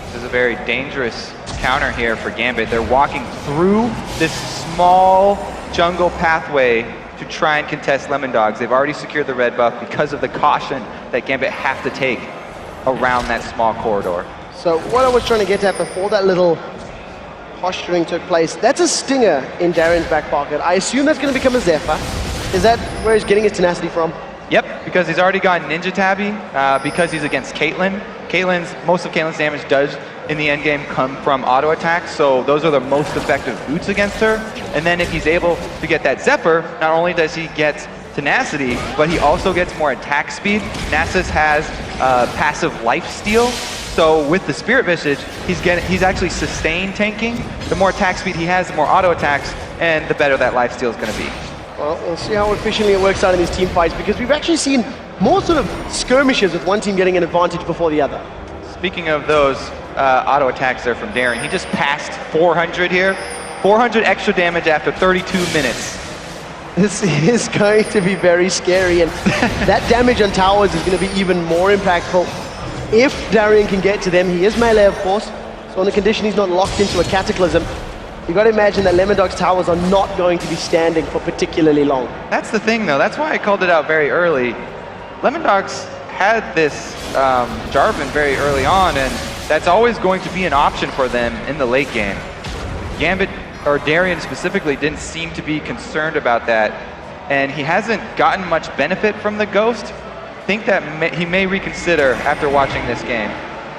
This is a very dangerous counter here for Gambit. They're walking through this small jungle pathway to try and contest LemonDogs. They've already secured the red buff because of the caution that Gambit have to take around that small corridor. So what I was trying to get at before that little posturing took place, that's a Stinger in Darren's back pocket. I assume that's going to become a Zephyr. Is that where he's getting his tenacity from? Yep, because he's already got Ninja Tabby, because he's against Caitlyn. Most of Caitlyn's damage does, in the end game, come from auto attacks, so those are the most effective boots against her. And then if he's able to get that Zephyr, not only does he get tenacity, but he also gets more attack speed. Nasus has passive life steal, so with the Spirit Visage, he's actually sustain tanking. The more attack speed he has, the more auto attacks, and the better that life steal is going to be. Well, we'll see how efficiently it works out in these team fights, because we've actually seen more sort of skirmishes with one team getting an advantage before the other. Speaking of those auto attacks there from Darren, he just passed 400 here. 400 extra damage after 32 minutes. This is going to be very scary, and that damage on towers is going to be even more impactful if Darian can get to them. He is melee, of course, so on the condition he's not locked into a Cataclysm, you've got to imagine that LemonDogs towers are not going to be standing for particularly long. That's the thing, though. That's why I called it out very early. LemonDogs had this Jarvan very early on, and that's always going to be an option for them in the late game. Gambit, or Darian specifically, didn't seem to be concerned about that, and he hasn't gotten much benefit from the Ghost. I think that he may reconsider after watching this game.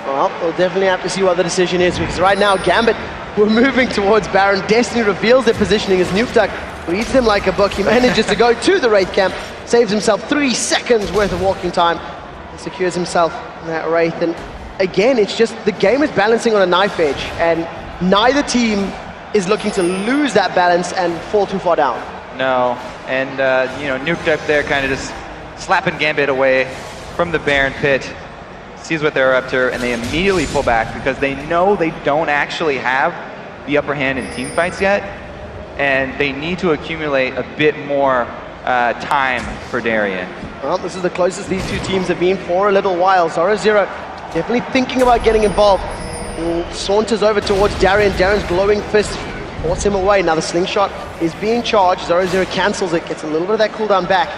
Well, we'll definitely have to see what the decision is, because right now Gambit, we're moving towards Baron. Destiny reveals their positioning as NukeDuck reads them like a book. He manages to go to the Wraith camp, saves himself 3 seconds worth of walking time, and secures himself that Wraith. And again, it's just the game is balancing on a knife edge, and neither team is looking to lose that balance and fall too far down. No, and NukeDuck there kind of just slapping Gambit away from the Baron pit, sees what they're up to, and they immediately pull back because they know they don't actually have the upper hand in team fights yet, and they need to accumulate a bit more time for Darian. Well, this is the closest these two teams have been for a little while. Zoro definitely thinking about getting involved. Saunters over towards Darian. Darren's glowing fist force him away. Now the slingshot is being charged. Zoro cancels it, gets a little bit of that cooldown back.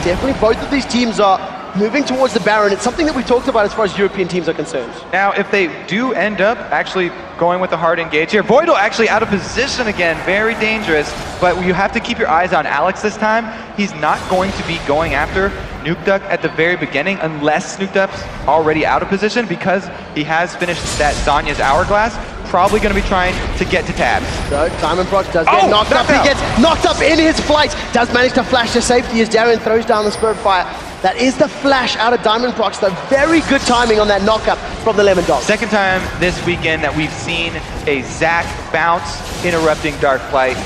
Definitely both of these teams are moving towards the Baron. It's something that we talked about as far as European teams are concerned. Now, if they do end up actually going with a hard engage here, Voidal actually out of position again, very dangerous, but you have to keep your eyes on Alex this time. He's not going to be going after NukeDuck at the very beginning unless NukeDuck's already out of position, because he has finished that Zanya's Hourglass. Probably going to be trying to get to tabs. So Diamond Brock does get knocked up. He gets knocked up in his flight. Does manage to flash to safety as Darren throws down the Spirit Fire. That is the flash out of Diamond Prox, though. Very good timing on that knockup from the LemonDogs. Second time this weekend that we've seen a Zac bounce interrupting Dark Flight.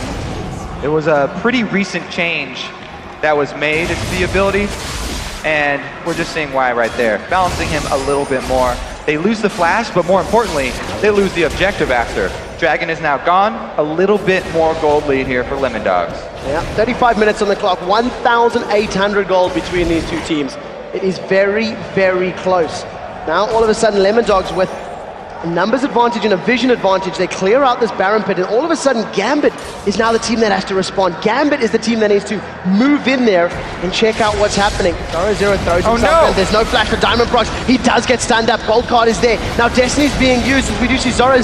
It was a pretty recent change that was made to the ability, and we're just seeing why right there. Balancing him a little bit more. They lose the flash, but more importantly, they lose the objective after. Dragon is now gone. A little bit more gold lead here for LemonDogs. Yeah, 35 minutes on the clock, 1,800 gold between these two teams. It is very, very close. Now, all of a sudden, LemonDogs with a numbers advantage and a vision advantage, they clear out this Baron pit, and all of a sudden, Gambit is now the team that has to respond. Gambit is the team that needs to move in there and check out what's happening. Zoro throws himself in. There's no flash for Diamond Prox. He does get stunned up. Gold card is there. Now Destiny's being used as we do see Zoro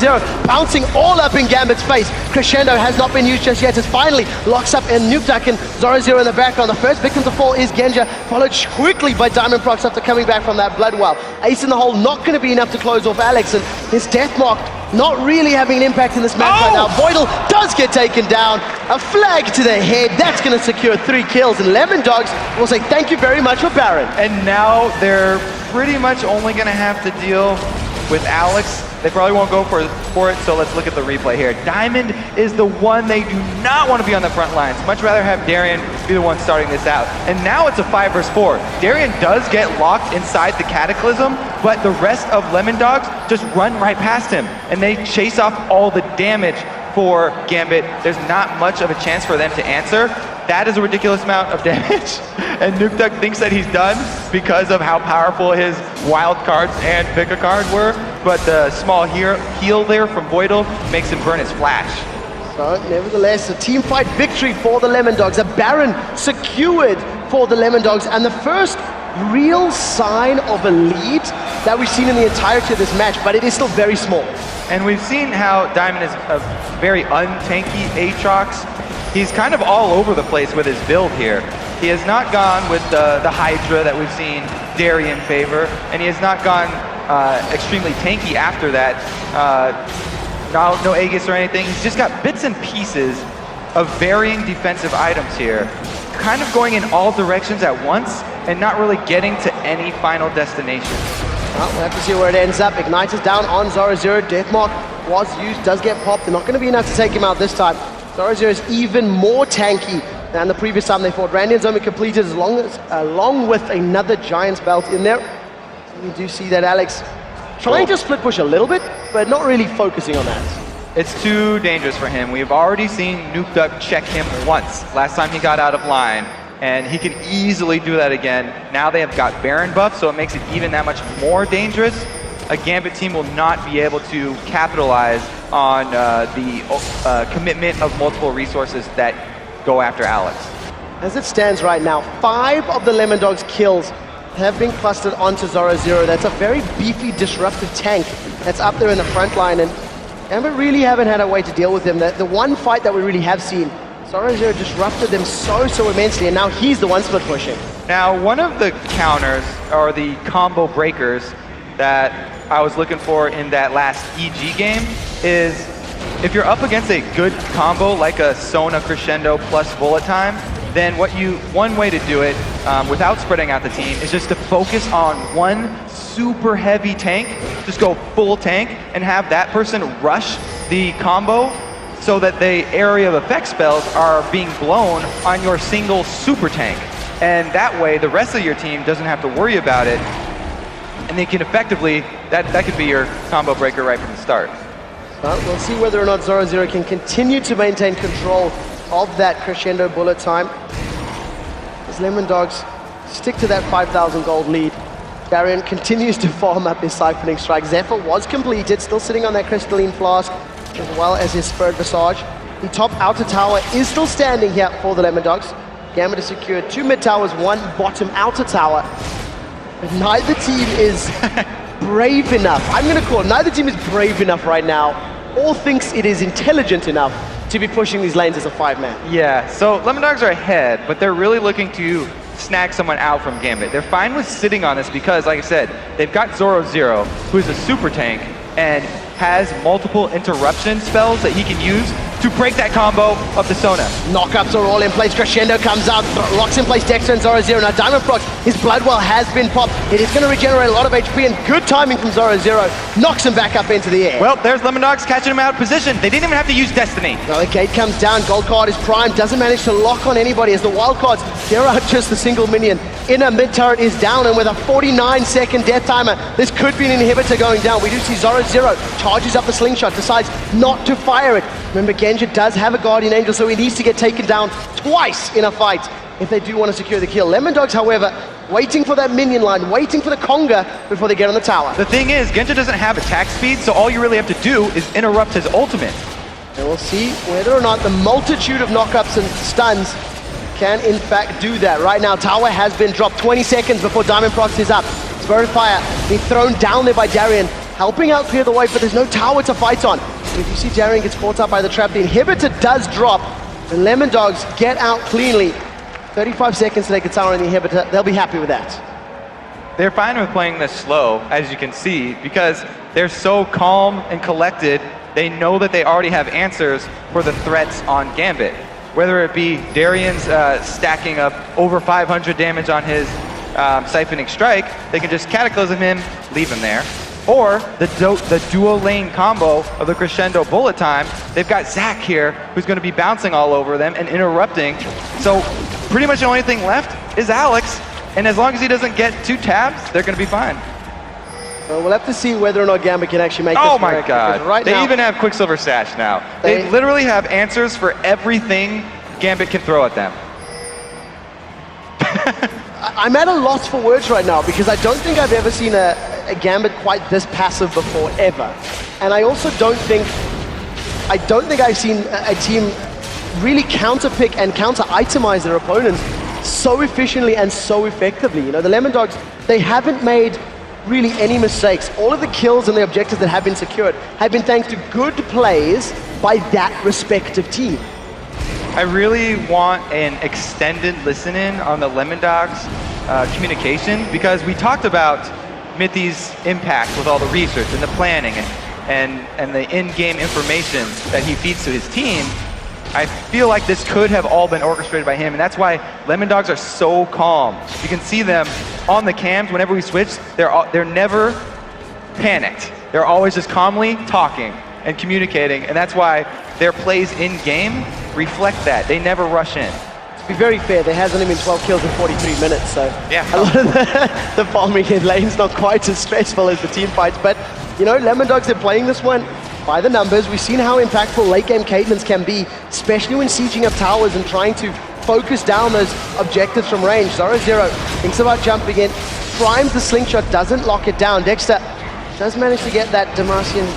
bouncing all up in Gambit's face. Crescendo has not been used just yet. It finally locks up in Nukeduck and Zoro in the background. The first victim to fall is Genja, followed quickly by Diamond Prox after coming back from that blood well. Ace in the hole, not going to be enough to close off Alex, and his death mark not really having an impact in this match right now. Voidal does get taken down. A flag to the head. That's going to secure 3 kills. And LemonDogs will say thank you very much for Baron. And now they're pretty much only going to have to deal with Alex. They probably won't go for it, so let's look at the replay here. Diamond is the one they do not want to be on the front lines. Much rather have Darian be the one starting this out. And now it's a 5 versus 4. Darian does get locked inside the Cataclysm, but the rest of LemonDogs just run right past him, and they chase off all the damage for Gambit. There's not much of a chance for them to answer. That is a ridiculous amount of damage. And Nukeduck thinks that he's done because of how powerful his wild cards and pick a card were, but the small heal there from Voidal makes him burn his flash. So, nevertheless, a team fight victory for the LemonDogs. A Baron secured for the LemonDogs, and the first real sign of a lead that we've seen in the entirety of this match, but it is still very small. And we've seen how Diamond is a very untanky Aatrox. He's kind of all over the place with his build here. He has not gone with the Hydra that we've seen Darian favor, and he has not gone extremely tanky after that. No Aegis or anything. He's just got bits and pieces of varying defensive items here, kind of going in all directions at once and not really getting to any final destination. Well, we'll have to see where it ends up. Ignite is down on Zoro. Deathmark was used, does get popped. They're not going to be enough to take him out this time. Zoro is even more tanky than the previous time they fought. Randian's only completed along with another Giant's Belt in there. So we do see that Alex trying to split push a little bit, but not really focusing on that. It's too dangerous for him. We've already seen Nukeduck check him once, last time he got out of line, and he can easily do that again. Now they have got Baron buff, so it makes it even that much more dangerous. A Gambit team will not be able to capitalize on the commitment of multiple resources that go after Alex. As it stands right now, 5 of the LemonDogs kills have been clustered onto Zoro. That's a very beefy, disruptive tank that's up there in the front line, and Gambit really haven't had a way to deal with him. The one fight that we really have seen, Zoro disrupted them so immensely, and now he's the one split pushing. Now, one of the counters, or the combo breakers, that I was looking for in that last EG game is if you're up against a good combo like a Sona Crescendo plus Bullet Time, then one way to do it without spreading out the team is just to focus on one super heavy tank, just go full tank and have that person rush the combo so that the area of effect spells are being blown on your single super tank. And that way the rest of your team doesn't have to worry about it, and they can effectively, that could be your combo breaker right from the start. Well, we'll see whether or not Zoro can continue to maintain control of that Crescendo Bullet Time. As LemonDogs stick to that 5,000 gold lead. Darian continues to farm up his Siphoning Strike. Zephyr was completed, still sitting on that Crystalline Flask, as well as his Spirit Visage. The top outer tower is still standing here for the LemonDogs. Gambit has secured 2 mid towers, 1 bottom outer tower. But neither team is brave enough. I'm going to call it, neither team is brave enough right now, or thinks it is intelligent enough to be pushing these lanes as a 5-man. Yeah, so LemonDogs are ahead, but they're really looking to snag someone out from Gambit. They're fine with sitting on this because, like I said, they've got Zoro, who's a super tank, and has multiple interruption spells that he can use to break that combo of the Sona. Knockups are all in place. Crescendo comes out, locks in place Dexter and Zoro Zero. Now Diamond Prox, his blood well has been popped. It is going to regenerate a lot of HP, and good timing from Zoro Zero. Knocks him back up into the air. Well, there's LemonDogs catching him out of position. They didn't even have to use Destiny. Now the gate comes down, Gold Card is primed, doesn't manage to lock on anybody as the wild cards, they're out just a single minion. Inner mid turret is down, and with a 49-second death timer, this could be an inhibitor going down. We do see Zoro Zero charges up the slingshot, decides not to fire it. Remember, Genja does have a Guardian Angel, so he needs to get taken down twice in a fight if they do want to secure the kill. LemonDogs, however, waiting for that minion line, waiting for the conga before they get on the tower. The thing is, Genja doesn't have attack speed, so all you really have to do is interrupt his ultimate. And we'll see whether or not the multitude of knockups and stuns can in fact do that. Right now, tower has been dropped 20 seconds before Diamond Prox is up. Spirit Fire being thrown down there by Darien, helping out clear the way, but there's no tower to fight on. But if you see Darien gets caught up by the trap, the inhibitor does drop. The LemonDogs get out cleanly. 35 seconds to take a tower on the inhibitor. They'll be happy with that. They're fine with playing this slow, as you can see, because they're so calm and collected. They know that they already have answers for the threats on Gambit. Whether it be Darien's stacking up over 500 damage on his siphoning strike, they can just cataclysm him, leave him there. Or the dual lane combo of the Crescendo bullet time. They've got Zach here, who's going to be bouncing all over them and interrupting. So pretty much the only thing left is Alex. And as long as he doesn't get 2 tabs, they're going to be fine. Well, we'll have to see whether or not Gambit can actually make this Oh my work, god. right They now, even have Quicksilver Sash now. They literally have answers for everything Gambit can throw at them. I'm at a loss for words right now because I don't think I've ever seen a Gambit quite this passive before, ever. And I also don't think I've seen a team really counterpick and counter-itemize their opponents so efficiently and so effectively. You know, the LemonDogs, they haven't made really any mistakes. All of the kills and the objectives that have been secured have been thanks to good plays by that respective team. I really want an extended listen-in on the LemonDogs communication, because we talked about Mithy's impact with all the research and the planning and the in-game information that he feeds to his team. I feel like this could have all been orchestrated by him, and that's why LemonDogs are so calm. You can see them on the cams whenever we switch. They're never panicked. They're always just calmly talking and communicating, and that's why their plays in-game reflect that. They never rush in. To be very fair, there hasn't been 12 kills in 43 minutes, so yeah. A lot of the farming in lane's not quite as stressful as the team fights, but you know, LemonDogs, they're playing this one by the numbers. We've seen how impactful late game Caitlyn's can be, especially when sieging up towers and trying to focus down those objectives from range. Zoro Zero thinks about jumping in, primes the slingshot, doesn't lock it down. Dexter does manage to get that Demacian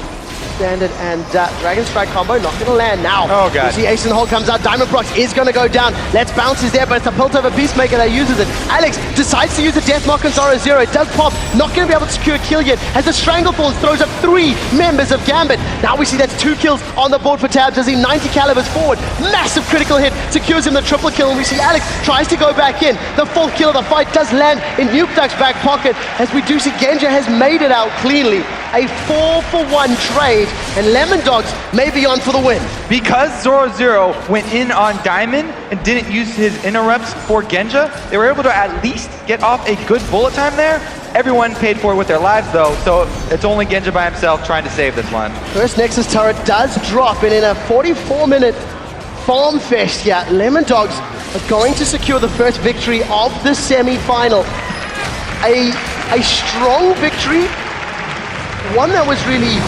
standard and Dragon Strike combo, not gonna land now. Oh god. You see Ace in the hole comes out, Diamond Prox is gonna go down. Let's Bounce is there, but it's a Piltover Peacemaker that uses it. Alex decides to use a Death Knock on Zoro Zero. It does pop, not gonna be able to secure a kill yet, as the Stranglethorns throws up 3 members of Gambit. Now we see that's 2 kills on the board for Tabs as he 90 calibers forward. Massive critical hit, secures him the triple kill, and we see Alex tries to go back in. The 4th kill of the fight does land in Nukeduck's back pocket, as we do see Genja has made it out cleanly. A 4-for-1 trade, and LemonDogs may be on for the win. Because Zoro Zero went in on Diamond and didn't use his interrupts for Genja, they were able to at least get off a good bullet time there. Everyone paid for it with their lives though, so it's only Genja by himself trying to save this one. First Nexus turret does drop, and in a 44-minute farm fest here, LemonDogs are going to secure the first victory of the semi-final. A strong victory, one that was really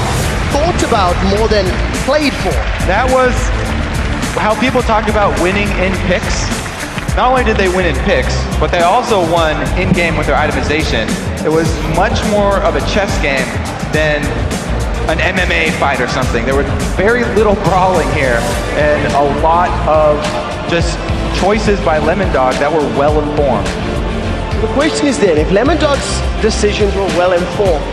thought about more than played for. That was how people talk about winning in picks. Not only did they win in picks, but they also won in-game with their itemization. It was much more of a chess game than an MMA fight or something. There was very little brawling here and a lot of just choices by LemonDog that were well informed. The question is then, if LemonDog's decisions were well informed,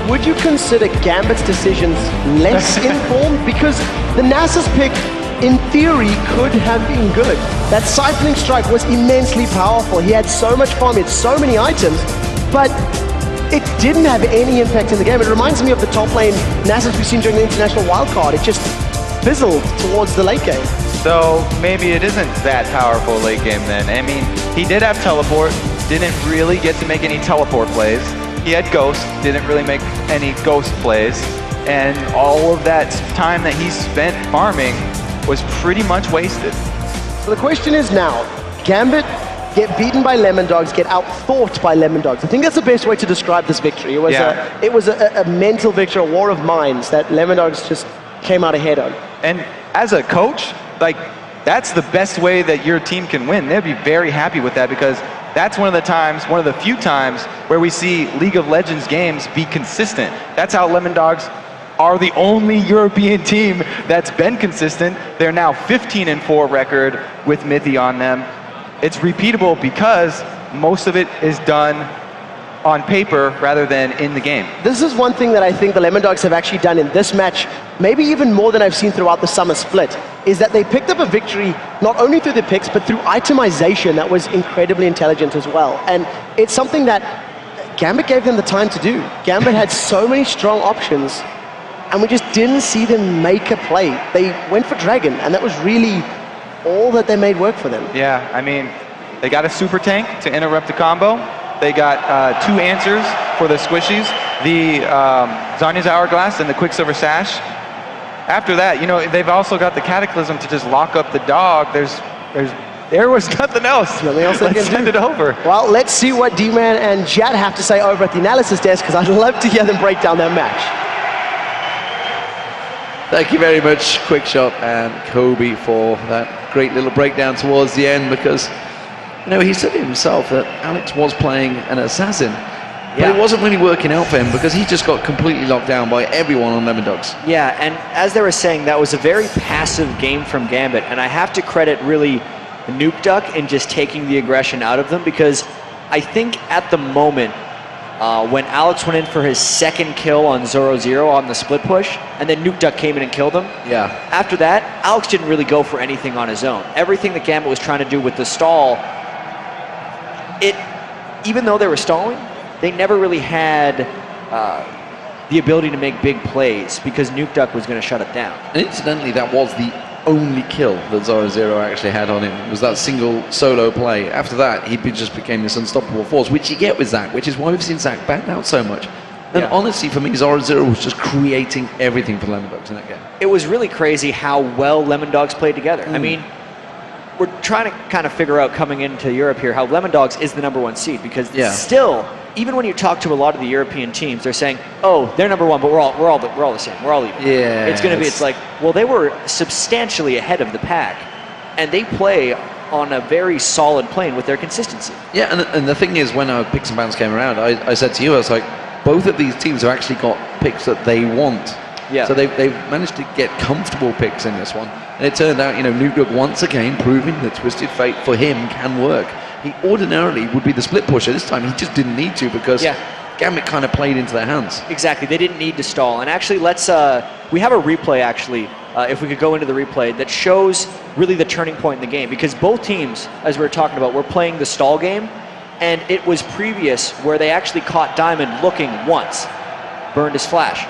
would you consider Gambit's decisions less informed? Because the Nasus pick, in theory, could have been good. That Siphoning Strike was immensely powerful. He had so much farm, he had so many items, but it didn't have any impact in the game. It reminds me of the top lane Nasus we've seen during the International Wildcard. It just fizzled towards the late game. So maybe it isn't that powerful late game then. I mean, he did have teleport, didn't really get to make any teleport plays. He had Ghost, didn't really make any Ghost plays. And all of that time that he spent farming was pretty much wasted. So the question is now, Gambit get beaten by LemonDogs, get out-thought by LemonDogs. I think that's the best way to describe this victory. It was a mental victory, a war of minds that LemonDogs just came out ahead on. And as a coach, like, that's the best way that your team can win. They'd be very happy with that because that's one of the few times where we see League of Legends games be consistent. That's how LemonDogs are the only European team that's been consistent. They're now 15-4 record with Mithy on them. It's repeatable because most of it is done on paper rather than in the game. This is one thing that I think the LemonDogs have actually done in this match, maybe even more than I've seen throughout the summer split, is that they picked up a victory not only through the picks, but through itemization that was incredibly intelligent as well. And it's something that Gambit gave them the time to do. Gambit had so many strong options, and we just didn't see them make a play. They went for Dragon, and that was really all that they made work for them. Yeah, I mean, they got a super tank to interrupt the combo. They got 2 answers for the squishies, the Zanya's Hourglass and the Quicksilver Sash. After that, you know, they've also got the Cataclysm to just lock up the dog. There was nothing else. Nothing else they Let's can send do. it over. Well, let's see what D-Man and Jad have to say over at the analysis desk, because I'd love to hear them break down that match. Thank you very much, Quickshot and Kobe, for that great little breakdown towards the end, because, you know, he said it himself that Alex was playing an assassin, but it wasn't really working out for him because he just got completely locked down by everyone on LemonDogs. Yeah, and as they were saying, that was a very passive game from Gambit, and I have to credit really Nuke Duck in just taking the aggression out of them, because I think at the moment, when Alex went in for his second kill on 0-0 on the split push, and then Nuke Duck came in and killed him. Yeah. After that, Alex didn't really go for anything on his own. Everything that Gambit was trying to do with the stall, even though they were stalling, they never really had the ability to make big plays because Nuke Duck was going to shut it down. And incidentally, that was the only kill that 0-0 actually had on him. It was that single solo play. After that, he just became this unstoppable force, which you get with Zach, which is why we've seen Zach banned out so much. And honestly, for me, 0-0 was just creating everything for LemonDogs in that game. It was really crazy how well LemonDogs played together. I mean, we're trying to kind of figure out coming into Europe here how LemonDogs is the #1 seed, because still, even when you talk to a lot of the European teams, they're saying, "Oh, they're #1, but we're all the same. We're all even." Yeah, it's like, well, they were substantially ahead of the pack, and they play on a very solid plane with their consistency. Yeah, and the thing is, when our picks and bans came around, I said to you, I was like, both of these teams have actually got picks that they want. Yeah. So they've managed to get comfortable picks in this one. And it turned out, you know, Nuke Duck once again proving that Twisted Fate for him can work. He ordinarily would be the split pusher. This time he just didn't need to, because Gambit kind of played into their hands. Exactly. They didn't need to stall. And actually, let's we have a replay, actually, if we could go into the replay, that shows really the turning point in the game, because both teams, as we were talking about, were playing the stall game, and it was previous where they actually caught Diamond looking once, burned his flash.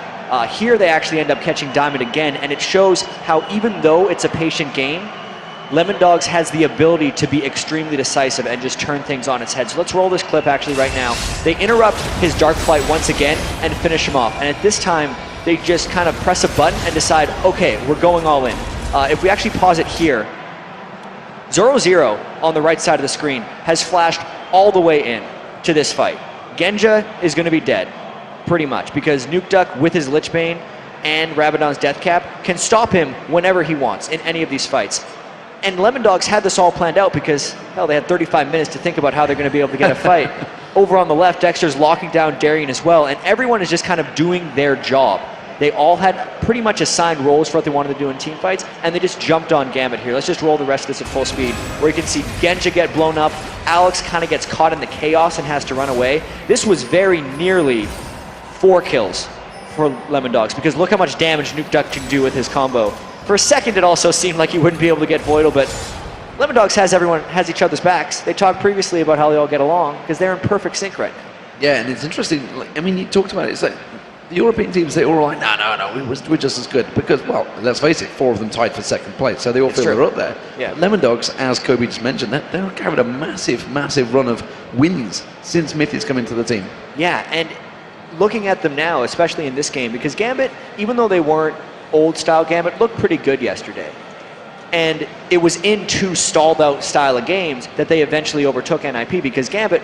Here they actually end up catching Diamond again, and it shows how, even though it's a patient game, LemonDogs has the ability to be extremely decisive and just turn things on its head. So let's roll this clip actually right now. They interrupt his Dark Flight once again and finish him off. And at this time, they just kind of press a button and decide, okay, we're going all in. If we actually pause it here, 0-0 on the right side of the screen has flashed all the way in to this fight. Genja is going to be dead, pretty much, because Nuke Duck with his Lich Bane and Rabadon's Death Cap can stop him whenever he wants in any of these fights. And LemonDogs had this all planned out because, hell, they had 35 minutes to think about how they're going to be able to get a fight. Over on the left, Dexter's locking down Darien as well, and everyone is just kind of doing their job. They all had pretty much assigned roles for what they wanted to do in team fights, and they just jumped on Gambit here. Let's just roll the rest of this at full speed, where you can see Genja get blown up. Alex kind of gets caught in the chaos and has to run away. This was very nearly 4 kills for LemonDogs, because look how much damage Nuke Duck can do with his combo. For a second, it also seemed like he wouldn't be able to get Voidal, but LemonDogs has each other's backs. They talked previously about how they all get along, because they're in perfect sync right now. Yeah, and it's interesting. Like, I mean, you talked about it. It's like The European teams, they all were like, no, we're just as good. Because, well, let's face it, 4 of them tied for second place, so they all feel true. they're up there. Yeah. LemonDogs, as Kobe just mentioned, they're carried a massive run of wins since Mythi's come into the team. Yeah, and looking at them now, especially in this game, because Gambit, even though they weren't old-style Gambit, looked pretty good yesterday. And it was in 2 stalled-out style of games that they eventually overtook NIP, because Gambit,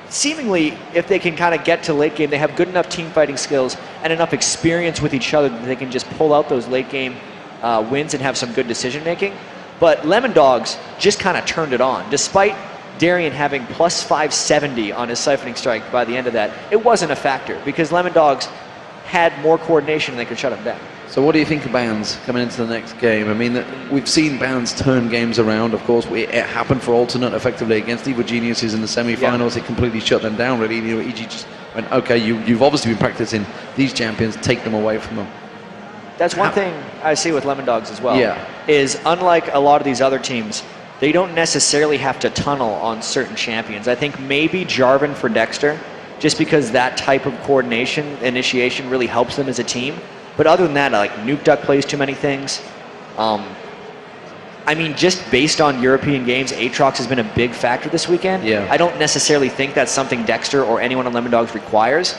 seemingly, if they can kind of get to late game, they have good enough team fighting skills and enough experience with each other that they can just pull out those late game wins and have some good decision making. But LemonDogs just kind of turned it on. Despite Darian having plus 570 on his siphoning strike by the end of that, it wasn't a factor because LemonDogs had more coordination and they could shut him down. So what do you think of Bounds coming into the next game? I mean, we've seen Bounds turn games around. Of course, it happened for Alternate effectively against Evil Geniuses in the semi-finals. Yeah. It completely shut them down, really. You know, EG just went, okay, you've obviously been practicing these champions, take them away from them. That's one thing I see with LemonDogs as well. Yeah. Is unlike a lot of these other teams, they don't necessarily have to tunnel on certain champions. I think maybe Jarvan for Dexter, just because that type of coordination, initiation really helps them as a team. But other than that, like Nuke Duck plays too many things. I mean, just based on European games, Aatrox has been a big factor this weekend. Yeah. I don't necessarily think that's something Dexter or anyone on LemonDogs requires.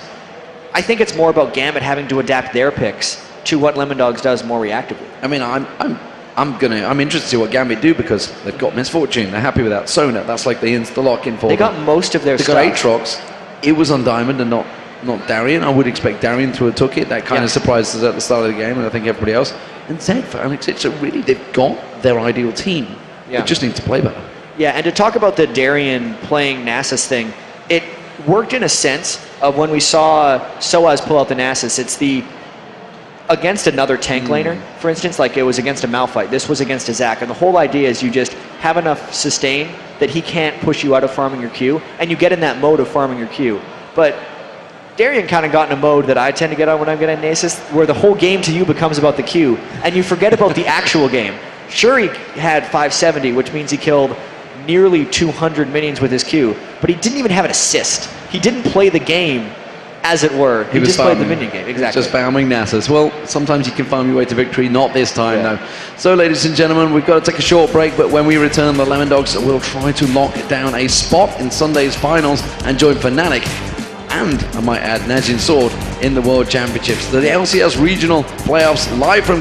I think it's more about Gambit having to adapt their picks to what LemonDogs does more reactively. I mean, I'm interested to see what Gambit do because they've got Misfortune. They're happy with that. Sona, that's like the insta-lock in for They them. got most of their They stuff. got Aatrox. It was on Diamond and not Darian. I would expect Darian to have took it. That kind of surprised us at the start of the game, and I think everybody else. And Zed for Alex, so really they've got their ideal team. Yeah. They just need to play better. Yeah, and to talk about the Darian playing Nasus thing, it worked in a sense of when we saw Soaz pull out the Nasus. It's the against another tank laner, for instance, like it was against a Malphite. This was against a Zac, and the whole idea is you just have enough sustain that he can't push you out of farming your Q, and you get in that mode of farming your Q. But Darian kind of got in a mode that I tend to get on when I'm getting Nasus, where the whole game to you becomes about the Q, and you forget about the actual game. Sure, he had 570, which means he killed nearly 200 minions with his Q, but he didn't even have an assist. He didn't play the game, as it were. He just played the minion game. Exactly. Just farming Nasus. Well, sometimes you can farm your way to victory, not this time, though. So, ladies and gentlemen, we've got to take a short break, but when we return, the LemonDogs will try to lock down a spot in Sunday's finals and join Fnatic and, I might add, Najin Sword in the World Championships. The LCS Regional Playoffs live from